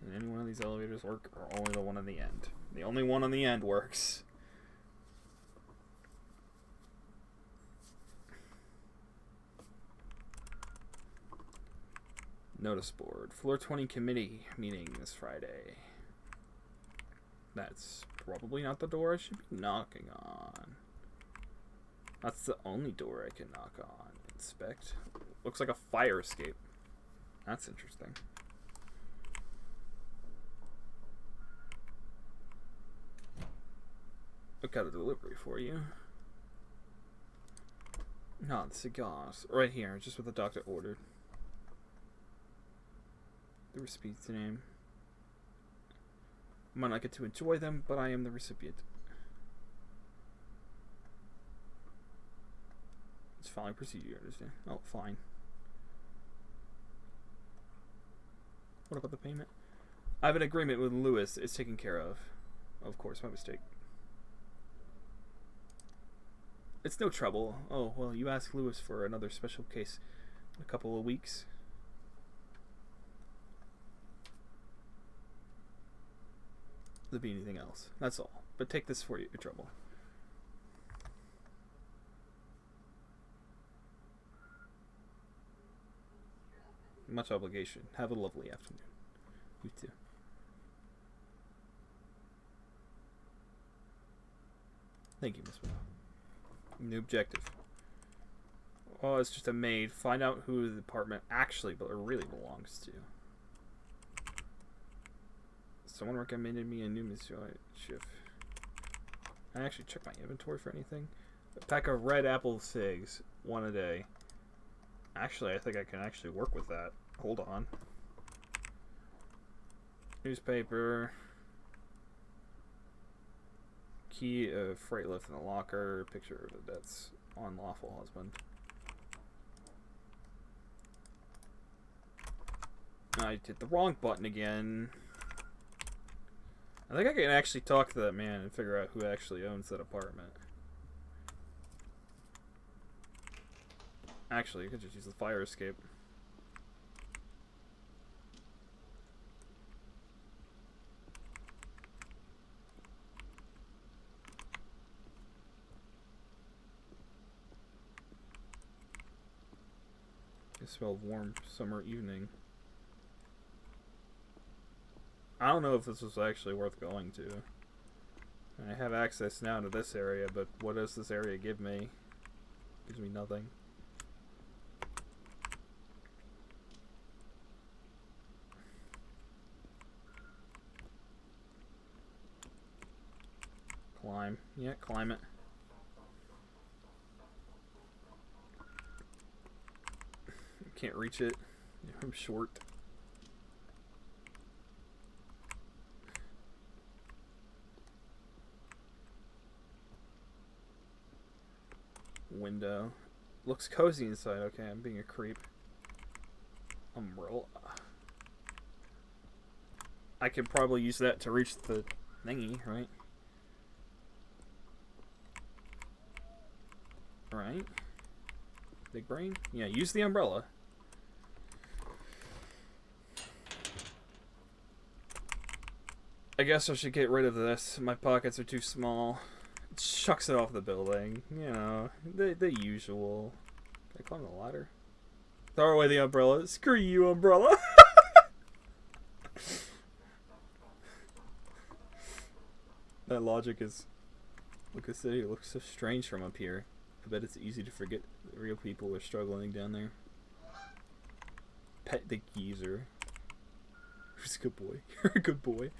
And any one of these elevators work, or only the one on the end? The only one on the end works. Notice board. Floor 20 committee meeting this Friday. That's probably not the door I should be knocking on. That's the only door I can knock on. Inspect. Looks like a fire escape. That's interesting. I've got a delivery for you. Not cigars. Right here, just what the doctor ordered. The recipient's name. I might not get to enjoy them, but I am the recipient. It's following procedure, understand? Oh, fine. What about the payment? I have an agreement with Lewis. It's taken care of. Of course, my mistake. It's no trouble. Oh, well, you asked Lewis for another special case in a couple of weeks. There'll be anything else. That's all. But take this for your trouble. Much obligation. Have a lovely afternoon. You too. Thank you, Miss Willow. New objective. Oh, it's just a maid. Find out who the department actually really belongs to. Someone recommended me a new monsieur shift. I actually check my inventory for anything. A pack of red apple figs. 1 a day. Actually, I think I can actually work with that. Hold on. Newspaper. Key of freight lift in the locker. Picture of the debt's unlawful husband. I hit the wrong button again. I think I can actually talk to that man and figure out who actually owns that apartment. Actually, you could just use the fire escape. It smells warm summer evening. I don't know if this was actually worth going to. I have access now to this area, but what does this area give me? Gives me nothing. Climb. Yeah, climb it. Can't reach it. I'm short. Window. Looks cozy inside. Okay, I'm being a creep. Umbrella. I could probably use that to reach the thingy, right? Right? Big brain? Yeah, use the umbrella. I guess I should get rid of this. My pockets are too small. It chucks it off the building. You know, the usual. Can I climb the ladder? Throw away the umbrella. Screw you, umbrella. That logic is... Look, the city looks so strange from up here. I bet it's easy to forget that real people are struggling down there. Pet the geezer. Who's a good boy? You're a good boy.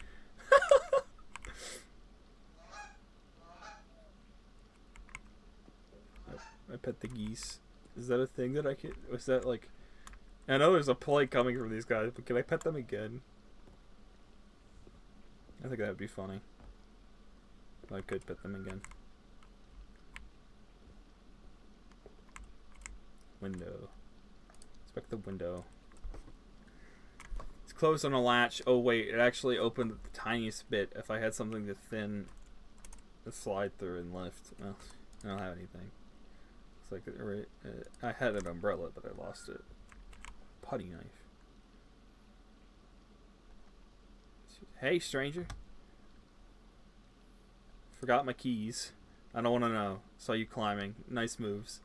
I pet the geese. Is that a thing that I can... Was that like... I know there's a plight coming from these guys, but can I pet them again? I think that would be funny. If I could pet them again. Window. Inspect the window. It's closed on a latch. Oh wait, it actually opened the tiniest bit. If I had something to thin the slide through and lift. Well, I don't have anything. It's like I had an umbrella, but I lost it. Putty knife. Hey, stranger. Forgot my keys. I don't want to know. Saw you climbing. Nice moves.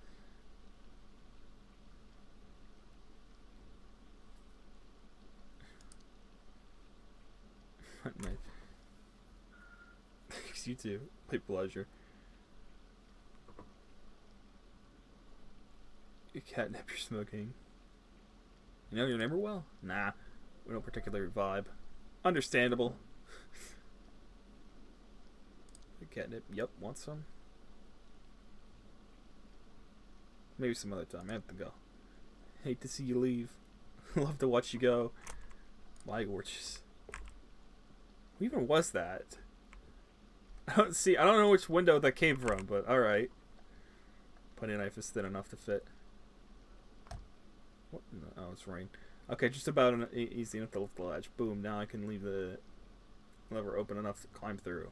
Thanks, you too. My pleasure. You catnip you're smoking. You know your neighbor well? Nah, we don't particularly vibe. Understandable. Catnip, yep, want some? Maybe some other time. I have to go. Hate to see you leave. Love to watch you go. My gorgeous. Who even was that? I don't know which window that came from, but alright. Putty knife is thin enough to fit. What? No, oh, it's rain. Okay, just about easy enough to lift the latch. Boom, now I can leave the lever open enough to climb through.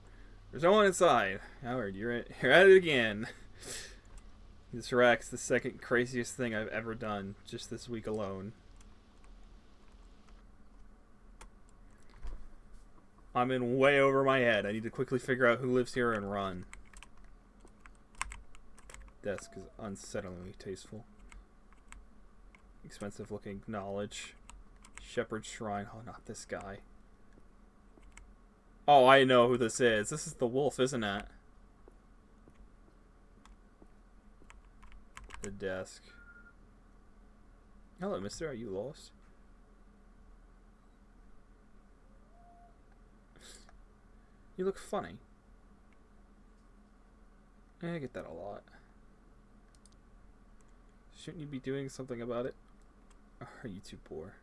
There's no one inside. Howard, you're at it again. This rack's the second craziest thing I've ever done just this week alone. I'm in way over my head. I need to quickly figure out who lives here and run. Desk is unsettlingly tasteful. Expensive looking knowledge. Shepherd's Shrine. Oh, not this guy. Oh, I know who this is. This is the wolf, isn't it? The desk. Hello, mister. Are you lost? You look funny. I get that a lot. Shouldn't you be doing something about it? Or are you too poor?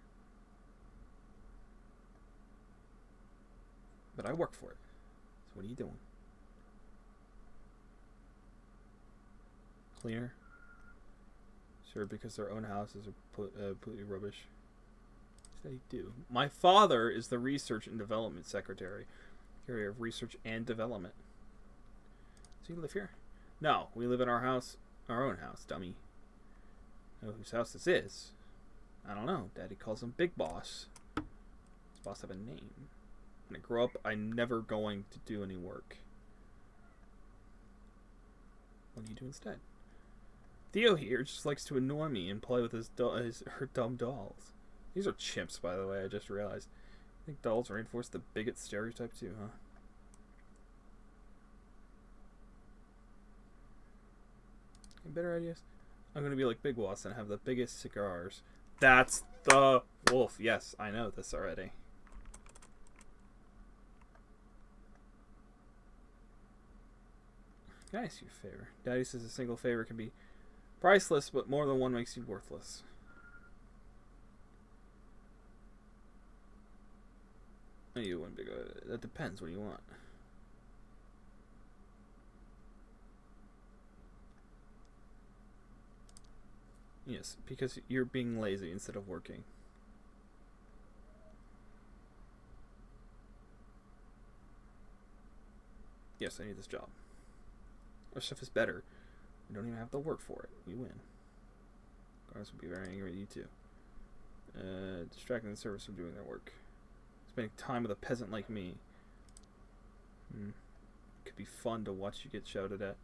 But I work for it. So what are you doing? Cleaner? Sure, because their own houses are completely rubbish. What does they do? My father is the Research and Development Secretary. Area of Research and Development. So you live here? No, we live in our house, our own house, dummy. Know whose house this is? I don't know. Daddy calls him Big Boss. Does Boss have a name? When I grow up, I'm never going to do any work. What do you do instead? Theo here just likes to annoy me and play with her dumb dolls. These are chimps, by the way, I just realized. I think dolls reinforce the bigot stereotype too, huh? Any better ideas? I'm gonna be like Big Boss and have the biggest cigars. That's the wolf. Yes, I know this already. Can I ask you a favor? Daddy says a single favor can be priceless, but more than one makes you worthless. You wouldn't be good. That depends what you want. Yes, because you're being lazy instead of working. Yes, I need this job. Our stuff is better. We don't even have to work for it. We win. Guards will be very angry at you too. Distracting the servants from doing their work. Spending time with a peasant like me. Could be fun to watch you get shouted at.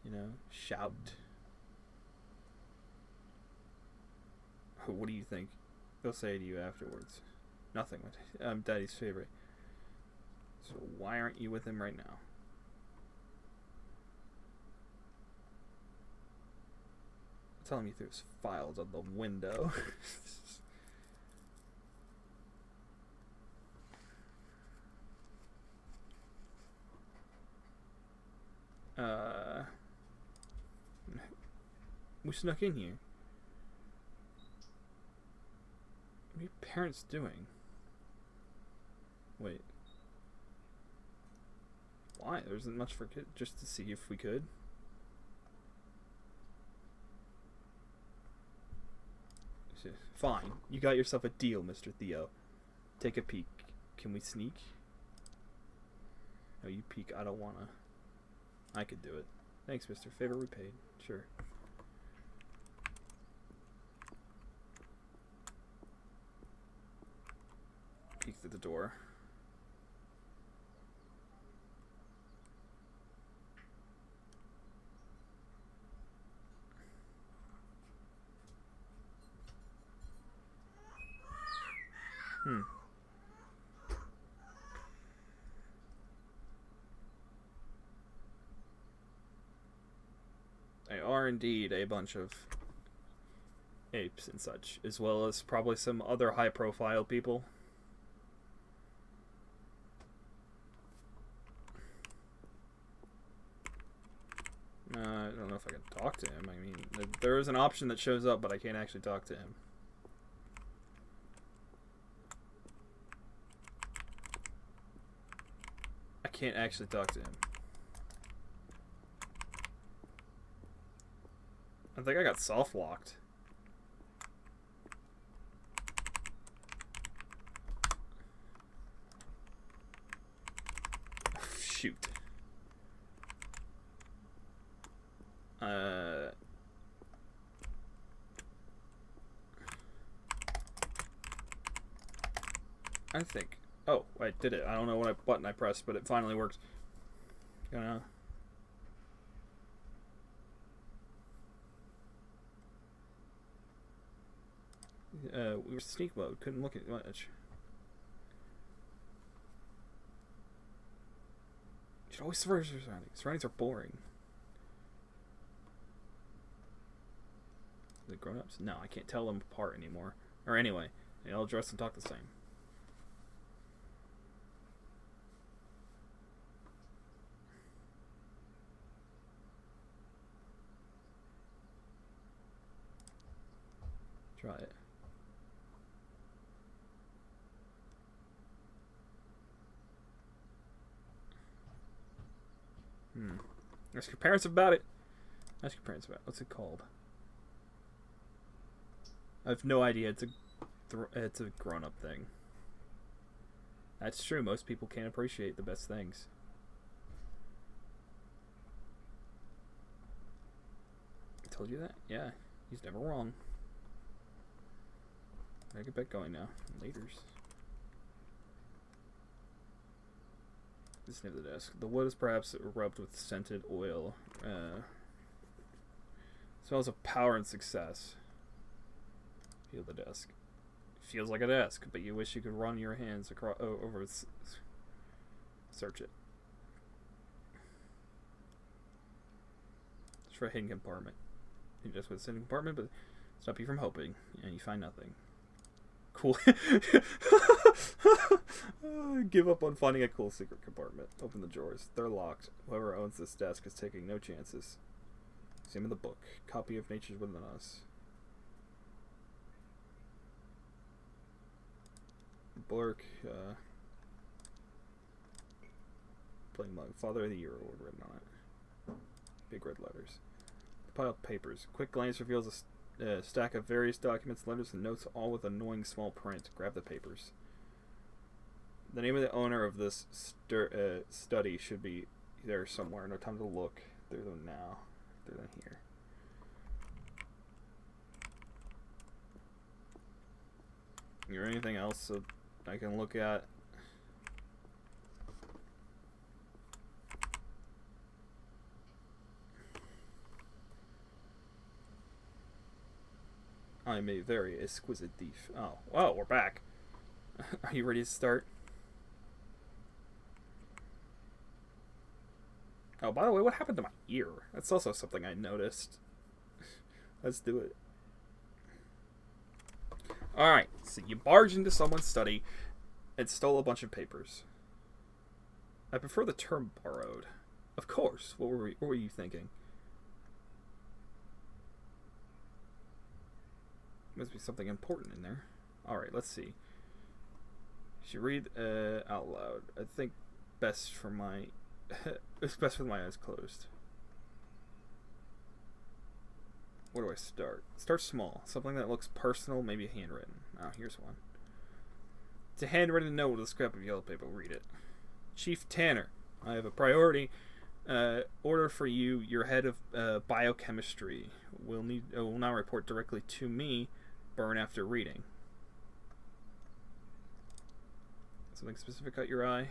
You know, shout. What do you think? They'll say to you afterwards. Nothing. I'm Daddy's favorite. So why aren't you with him right now? Telling me through his files on the window. We snuck in here. What are your parents doing? Wait. Why? There isn't much for kids. Just to see if we could. Fine. You got yourself a deal, Mr. Theo. Take a peek. Can we sneak? No, you peek. I don't wanna. I could do it. Thanks, Mr. Favor repaid. Sure. Peek through the door. are indeed a bunch of apes and such, as well as probably some other high-profile people. I don't know if I can talk to him. I mean, there is an option that shows up, but I can't actually talk to him. I can't actually talk to him. I think I got soft locked. Shoot. I think. Oh, I did it. I don't know what button I pressed, but it finally worked. Gonna. We were sneak mode. Couldn't look at much. You should always subvert your surroundings. Surroundings are boring. The grown-ups? No, I can't tell them apart anymore. Or anyway, they all dress and talk the same. Try it. Ask your parents about it. Ask your parents about it. What's it called? I have no idea. It's a grown-up thing. That's true. Most people can't appreciate the best things. I told you that? Yeah. He's never wrong. I get back going now. Laters. Sniff the desk. The wood is perhaps rubbed with scented oil. Smells of power and success. Feel the desk. Feels like a desk, but you wish you could run your hands across over it. Search it. It's for a hidden compartment. You just with a hidden compartment, but stop you from hoping, and you find nothing. Cool. Give up on finding a cool secret compartment. Open the drawers. They're locked. Whoever owns this desk is taking no chances. Examine the book. Copy of Nature's Within Us. Blurk. Playing mug. Father of the Year award written on it. Big red letters. Pile of papers. Quick glance reveals a stack of various documents, letters, and notes, all with annoying small print. Grab the papers. The name of the owner of this study should be there somewhere. No time to look through them now. Through them here. Is there anything else that I can look at? I'm a very exquisite thief. Oh, well, we're back. Are you ready to start? Oh, by the way, what happened to my ear? That's also something I noticed. Let's do it. Alright, so you barged into someone's study and stole a bunch of papers. I prefer the term borrowed. Of course. What were you thinking? Must be something important in there. Alright, let's see. Should read out loud. I think best for my... it's best with my eyes closed. Where do I start? Start small. Something that looks personal, maybe handwritten. Oh, here's one. It's a handwritten note with a scrap of yellow paper. Read it. Chief Tanner, I have a priority order for you. Your head of biochemistry will now report directly to me. Burn after reading. Something specific caught your eye?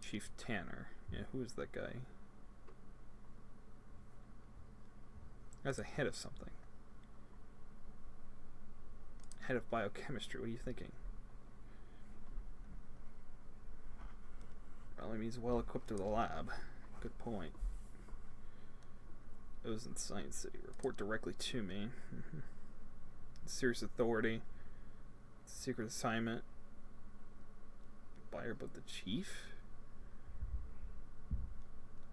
Chief Tanner. Yeah, who is that guy? That's a head of something. Head of biochemistry. What are you thinking? Probably means well equipped to the lab. Good point. It was in Science City. Report directly to me. Serious authority. Secret assignment. Buyer but the chief?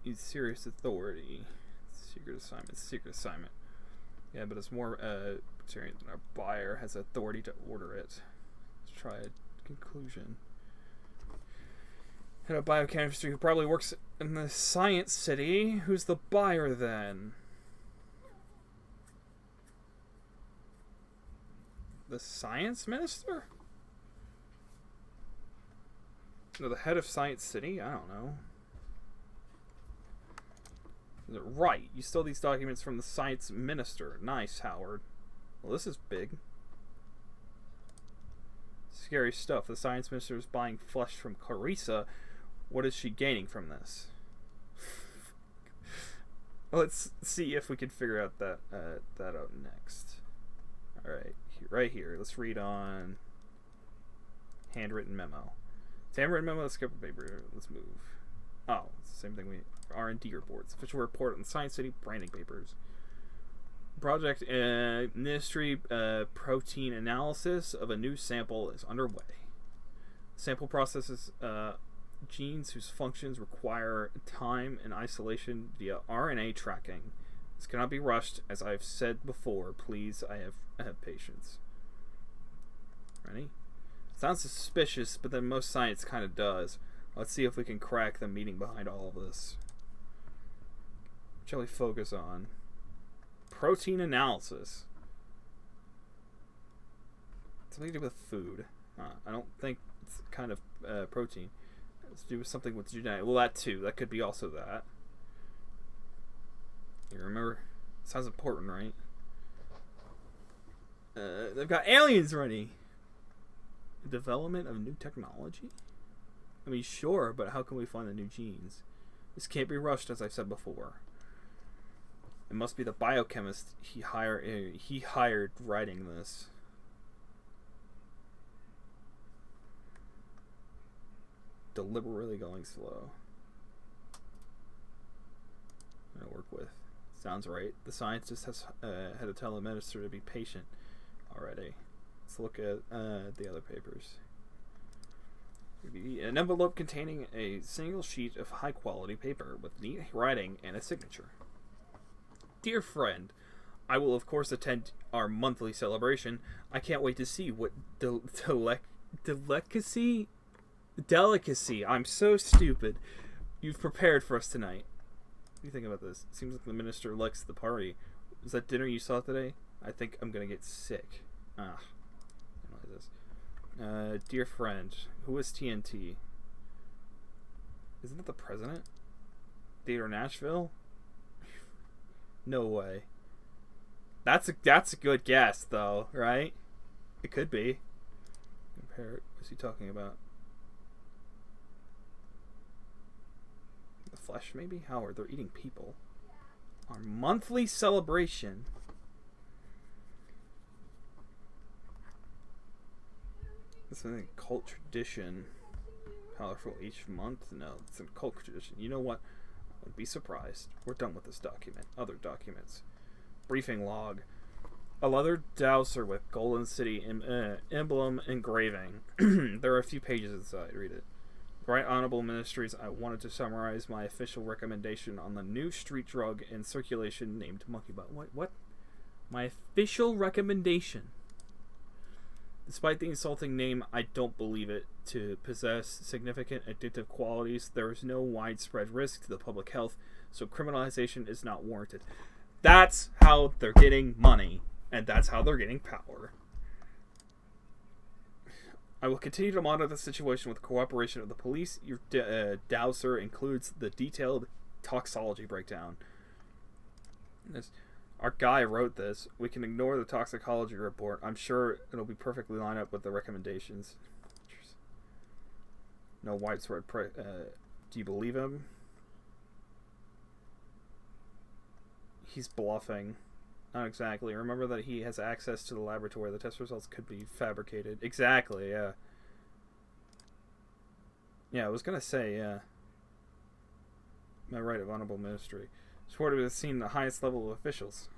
Use serious authority. Secret assignment. Secret assignment. Yeah, but it's more than our buyer has authority to order it. Let's try a conclusion. Head of biochemistry who probably works in the Science City. Who's the buyer then? The science minister? No, the head of Science City? I don't know. Is it right? You stole these documents from the science minister. Nice, Howard. Well, this is big. Scary stuff. The science minister is buying flesh from Carissa. What is she gaining from this? Let's see if we can figure out that out next. All right. Right here. Let's read on handwritten memo. It's handwritten memo. Let's skip a paper. Let's move. Oh, it's the same thing. We R&D reports. Official report on Science City branding papers. Project Ministry protein analysis of a new sample is underway. Sample processes genes whose functions require time and isolation via RNA tracking. This cannot be rushed, as I've said before. Please, I have patience. Ready? Sounds suspicious, but then most science kind of does. Let's see if we can crack the meaning behind all of this. What shall we focus on? Protein analysis. Something to do with food. I don't think it's kind of protein. It's to do with something with genetic. Well, that too. That could be also that. You remember? Sounds important, right? They've got aliens ready. Development of new technology? I mean, sure, but how can we find the new genes? This can't be rushed, as I've said before. It must be the biochemist he hired writing this. Deliberately going slow. I'm gonna work with. Sounds right. The scientist has had to tell the minister to be patient already. Let's look at the other papers. An envelope containing a single sheet of high quality paper with neat writing and a signature. Dear friend, I will of course attend our monthly celebration. I can't wait to see what delicacy, I'm so stupid, you've prepared for us tonight. What do you think about this? It seems like the minister likes the party. Was that dinner you saw today? I think I'm gonna get sick. I don't like this. Dear friend, who is TNT? Isn't it the president? Theodore Nashville? No way. That's a good guess, though, right? It could be. Compare. What's he talking about? The flesh, maybe? Howard, they're eating people. Our monthly celebration. It's a cult tradition. Powerful each month? No, it's a cult tradition. You know what? I would be surprised. We're done with this document. Other documents. Briefing log. A leather dowser with Golden City emblem engraving. There are a few pages inside. Read it. Right Honorable Ministries, I wanted to summarize my official recommendation on the new street drug in circulation named Monkey Butt. What? My official recommendation. Despite the insulting name, I don't believe it to possess significant addictive qualities. There is no widespread risk to the public health, so criminalization is not warranted. That's how they're getting money, and that's how they're getting power. I will continue to monitor the situation with cooperation of the police. Your dowser includes the detailed toxology breakdown. Our guy wrote this. We can ignore the toxicology report. I'm sure it'll be perfectly lined up with the recommendations. No widespread do you believe him? He's bluffing. Not exactly. Remember that he has access to the laboratory. The test results could be fabricated. Exactly, yeah. Yeah, I was gonna say, yeah. My right of honorable ministry. Reported has seen the highest level of officials.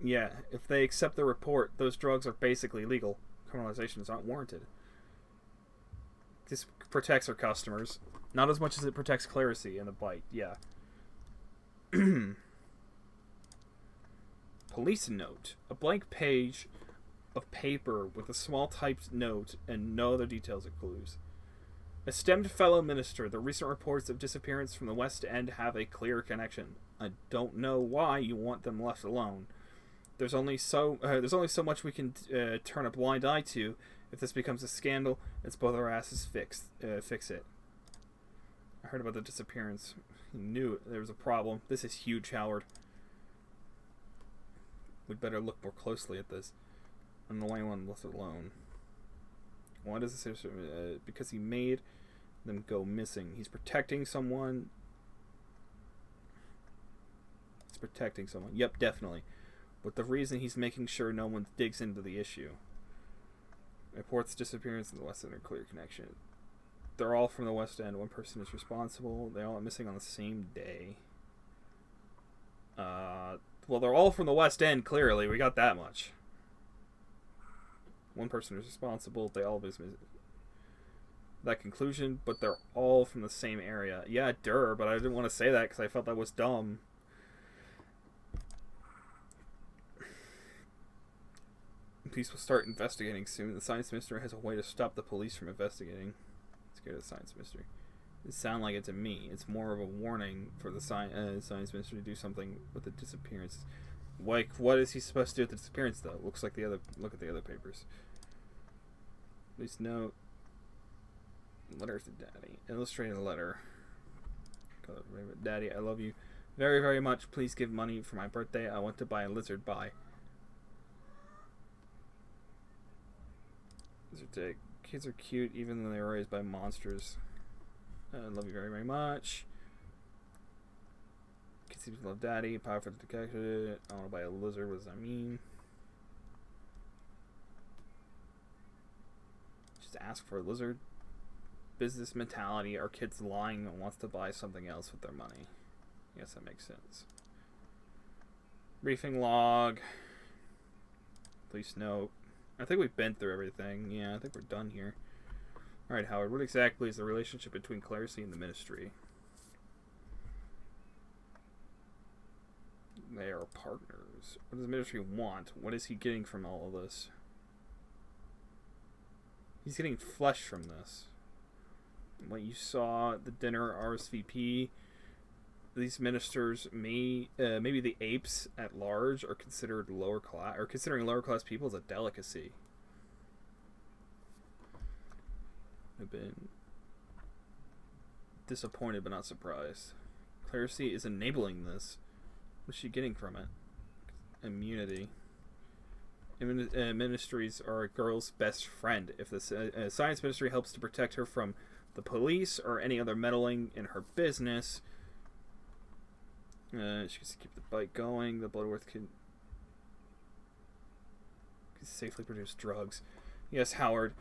Yeah, if they accept the report, those drugs are basically legal. Criminalization is not warranted. This protects our customers. Not as much as it protects Clerisy in the bite, yeah. Police note. A blank page of paper with a small typed note and no other details or clues. Esteemed fellow minister, the recent reports of disappearance from the West End have a clear connection. I don't know why you want them left alone. There's only so much we can turn a blind eye to. If this becomes a scandal, it's both our asses fix it. I heard about the disappearance. Knew there was a problem. This is huge, Howard. We'd better look more closely at this. I don't know why anyone left it alone. Why does this? Because he made them go missing. He's protecting someone. He's protecting someone. Yep, definitely. But the reason he's making sure no one digs into the issue. Reports disappearance in the West End are clear connection. They're all from the West End. One person is responsible. They all are missing on the same day. Well, they're all from the West End, clearly. We got that much. One person is responsible. They all missing. That conclusion, but they're all from the same area. Yeah, but I didn't want to say that because I felt that was dumb. Police will start investigating soon. The science minister has a way to stop the police from investigating. Let's go to the science ministry. It sounds like it to me. It's more of a warning for the science minister to do something with the disappearance. Like, what is he supposed to do with the disappearance, though? Looks like look at the other papers. Please note. Letter to Daddy. Illustrated letter. Daddy, I love you very, very much. Please give money for my birthday. I want to buy a lizard. Bye. Lizard tag. Kids are cute even though they were raised by monsters. I love you very, very much. Kids seem to love Daddy. Power for the detective. I want to buy a lizard. What does that mean? Just ask for a lizard. Business mentality. Are kids lying and wants to buy something else with their money? I guess that makes sense. Briefing log. Police note. I think we've been through everything. Yeah, I think we're done here. Alright, Howard, what exactly is the relationship between Clerisy and the Ministry? They are partners. What does the Ministry want? What is he getting from all of this? He's getting flesh from this. What you saw at the dinner RSVP, these ministers maybe the apes at large are considered lower class, or considering lower class people as a delicacy. I've been disappointed but not surprised. Clerisy is enabling this. What's she getting from it? Immunity. Ministries are a girl's best friend. If the science ministry helps to protect her from the police or any other meddling in her business, she can keep the bite going. The Bloodworth can safely produce drugs. Yes, Howard.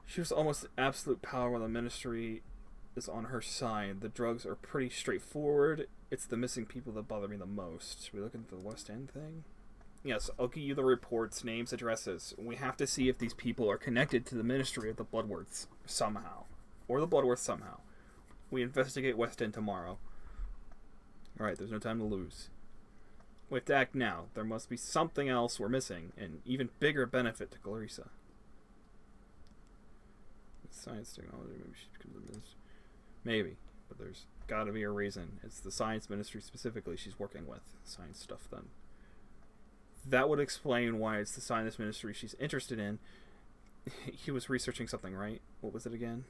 She was almost absolute power while the ministry is on her side. The drugs are pretty straightforward. It's the missing people that bother me the most. Should we look into the West End thing? Yes, I'll give you the reports, names, addresses. We have to see if these people are connected to the ministry of the Bloodworths somehow. Or the Bloodworths somehow. We investigate West End tomorrow. Alright, there's no time to lose. We have to act now. There must be something else we're missing, and even bigger benefit to Clarissa. Science technology, maybe she becomes a minister. Maybe, but there's got to be a reason. It's the science ministry specifically she's working with. Science stuff then. That would explain why it's the science ministry she's interested in. He was researching something, right? What was it again?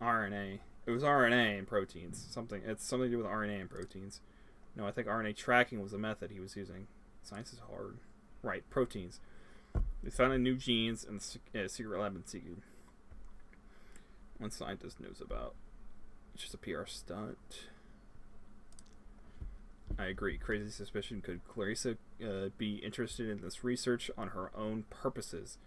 RNA. It was RNA and proteins. It's something to do with RNA and proteins. No, I think RNA tracking was the method he was using. Science is hard. Right, proteins. They found new genes in the secret lab in Sigurd. One scientist knows about. It's just a PR stunt. I agree. Crazy suspicion. Could Clarissa be interested in this research on her own purposes?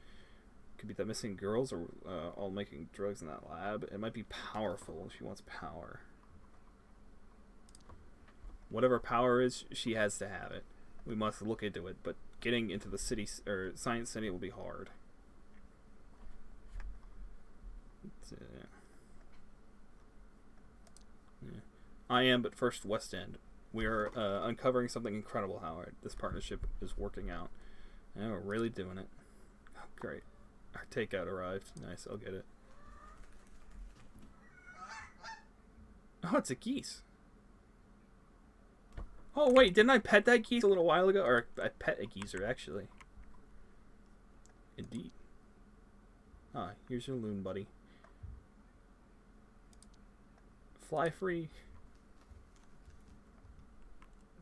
Could be the missing girls or all making drugs in that lab. It might be powerful. She wants power. Whatever power is, she has to have it. We must look into it, but getting into the city or Science City will be hard. Yeah. I am, but first West End. We are uncovering something incredible, Howard. This partnership is working out. And we're really doing it. Oh, great. Our takeout arrived. Nice, I'll get it. Oh, it's a geese. Oh, wait, didn't I pet that geese a little while ago? Or I pet a geezer, actually. Indeed. Ah, here's your loon, buddy. Fly free.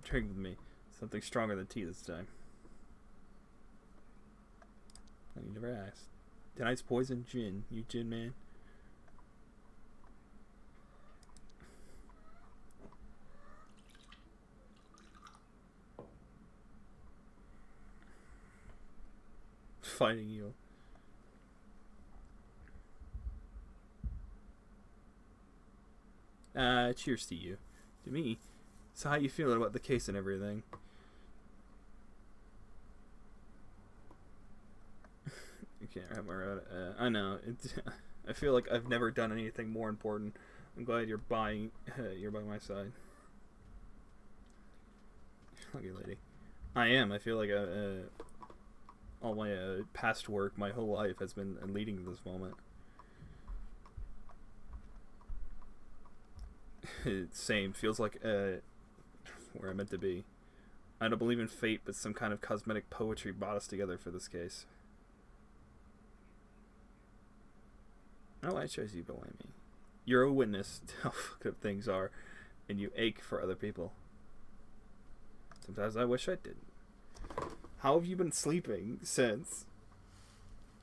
Drink with me. Something stronger than tea this time. And you never asked. Tonight's poison gin. You gin man. Fighting you. Cheers to you. To me. So how you feeling about the case and everything? You can't wrap my around it. I know. I feel like I've never done anything more important. I'm glad you're by my side. Okay, lady. I am. I feel like all my past work, my whole life has been leading to this moment. Same. Feels like where I'm meant to be. I don't believe in fate, but some kind of cosmetic poetry brought us together for this case. Oh, I chose you, but why me? You're a witness to how fucked up things are, and you ache for other people. Sometimes I wish I didn't. How have you been sleeping since?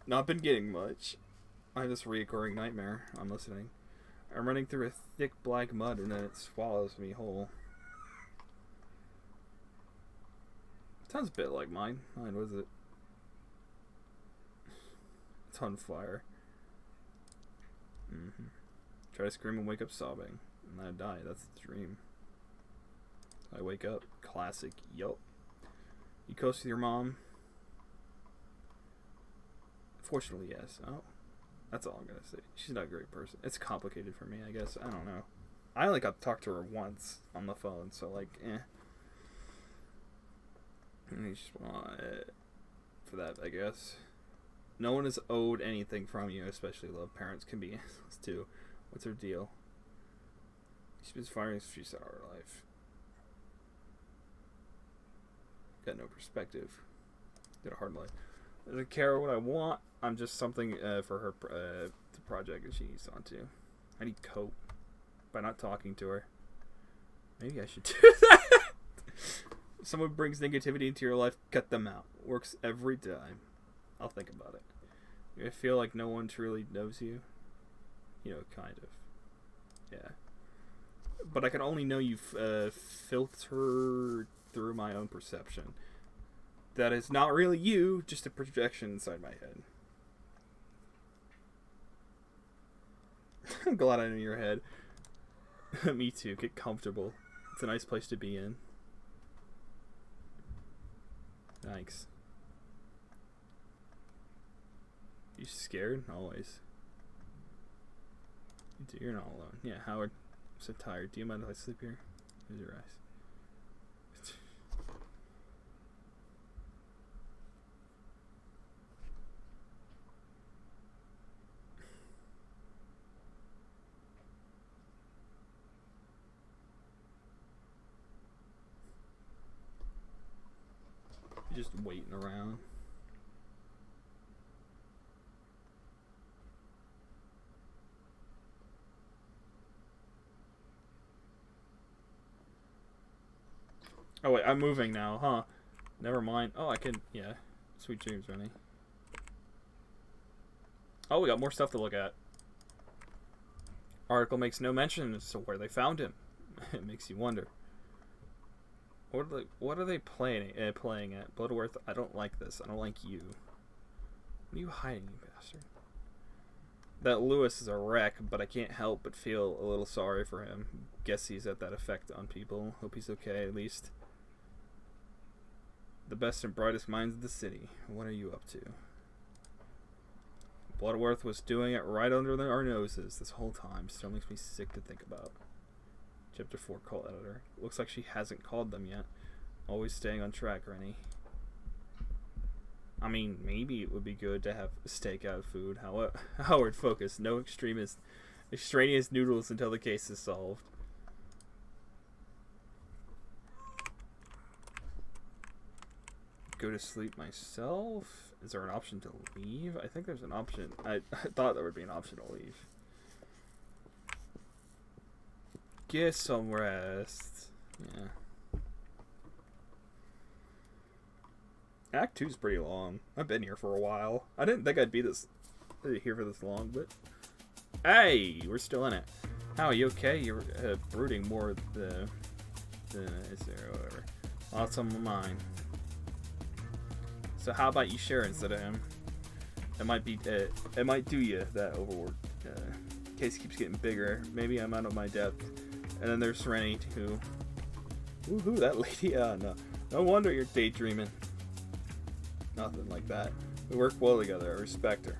Not been getting much. I have this reoccurring nightmare. I'm listening. I'm running through a thick black mud and then it swallows me whole. Sounds a bit like mine. Mine was it? It's on fire. Try to scream and wake up sobbing. And I die. That's the dream. I wake up. Classic. Yup. You close with your mom? Fortunately, yes. Oh. That's all I'm gonna say. She's not a great person. It's complicated for me, I guess. I don't know. I only got to talk to her once on the phone, so like, And you just want it for that, I guess. No one is owed anything from you, especially love. Parents can be too. What's her deal? She's been firing since she saw her life. Got no perspective. Got a hard life. Doesn't care what I want. I'm just something for her the project that she's onto. I need cope by not talking to her. Maybe I should do that. If someone brings negativity into your life, cut them out. Works every time. I'll think about it. I feel like no one truly knows you. You know, kind of. Yeah. But I can only know you filter through my own perception. That is not really you, just a projection inside my head. I'm glad I know your head. Me too. Get comfortable. It's a nice place to be in. Thanks. You scared? Always. You're not alone. Yeah, Howard. I'm so tired. Do you mind if I sleep here? Close your eyes. Just waiting around. Oh wait, I'm moving now, huh? Never mind. Oh, I can, yeah. Sweet dreams, Rennie. Oh, we got more stuff to look at. Article makes no mention as to where they found him. It makes you wonder. What are they playing at? Bloodworth, I don't like this. I don't like you. What are you hiding, you bastard? That Lewis is a wreck, but I can't help but feel a little sorry for him. Guess he's had that effect on people. Hope he's okay, at least. The best and brightest minds of the city. What are you up to? Bloodworth was doing it right under our noses this whole time. Still makes me sick to think about. Chapter 4 call editor. Looks like she hasn't called them yet. Always staying on track, Rennie. I mean, maybe it would be good to have stakeout food. Howard, focus. No extraneous noodles until the case is solved. Go to sleep myself? Is there an option to leave? I think there's an option. I thought there would be an option to leave. Get some rest. Yeah. Act 2's pretty long. I've been here for a while. I didn't think I'd be here for this long, but... Hey! We're still in it. How, are you okay? You're brooding more is there, whatever. Lots on my mind. So how about you share instead of him? It might do you, that overwork. Case keeps getting bigger. Maybe I'm out of my depth. And then there's Rennie, too. Woohoo, that lady. No wonder you're daydreaming. Nothing like that. We work well together. I respect her.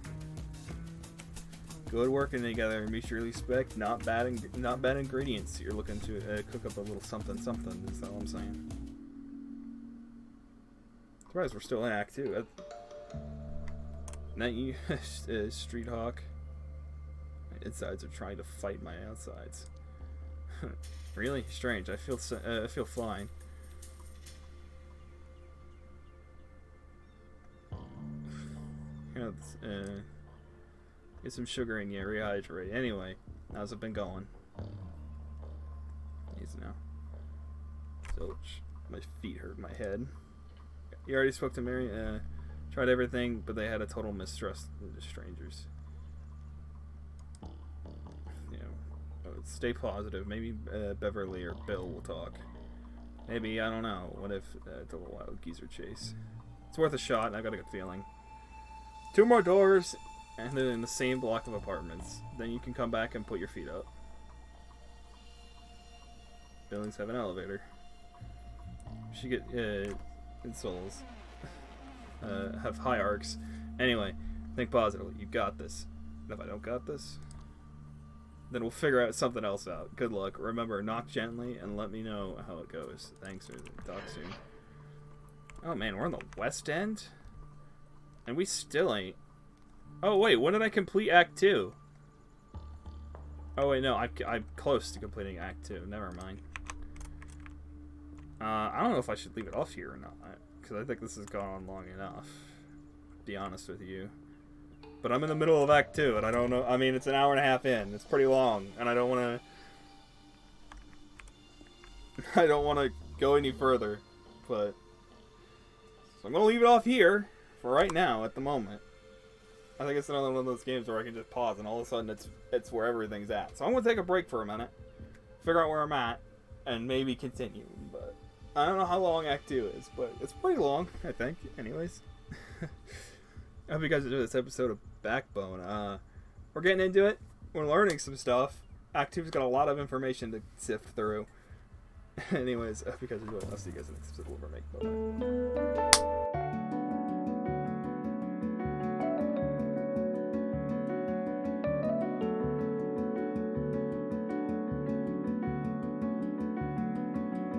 Good working together. Mutually respect. Not bad ingredients. You're looking to cook up a little something. Is that what I'm saying? Surprised we're still in Act 2. Not you, Street Hawk. My insides are trying to fight my outsides. Really strange. I feel fine. Get some sugar in you, rehydrate. Anyway, how's it been going? Easy now. Zilch. My feet hurt my head. You already spoke to Mary? Tried everything, but they had a total mistrust of strangers. You know, stay positive. Maybe Beverly or Bill will talk. Maybe, I don't know. What if it's a wild geezer chase? It's worth a shot, and I've got a good feeling. 2 more doors, and then in the same block of apartments. Then you can come back and put your feet up. Buildings have an elevator. We should get insoles. Have high arcs. Anyway, think positively. You got this. And if I don't got this, then we'll figure out something else out. Good luck. Remember, knock gently and let me know how it goes. Thanks, or talk soon. Oh man, we're on the West End? And we still ain't. Oh wait, when did I complete Act 2? Oh wait, no, I'm close to completing Act 2. Never mind. I don't know if I should leave it off here or not, because I think this has gone on long enough, to be honest with you. But I'm in the middle of Act 2, and I don't know. I mean, it's an hour and a half in. It's pretty long, and I don't want to go any further. But so I'm gonna leave it off here for right now. At the moment, I think it's another one of those games where I can just pause, and all of a sudden it's where everything's at. So I'm gonna take a break for a minute, figure out where I'm at, and maybe continue. But I don't know how long Act 2 is, but it's pretty long, I think. Anyways, I hope you guys enjoyed this episode of Backbone. We're getting into it. We're learning some stuff. Act 2's got a lot of information to sift through. Anyways, I hope you guys enjoyed. I'll see you guys in the next episode of Overmake. Bye-bye.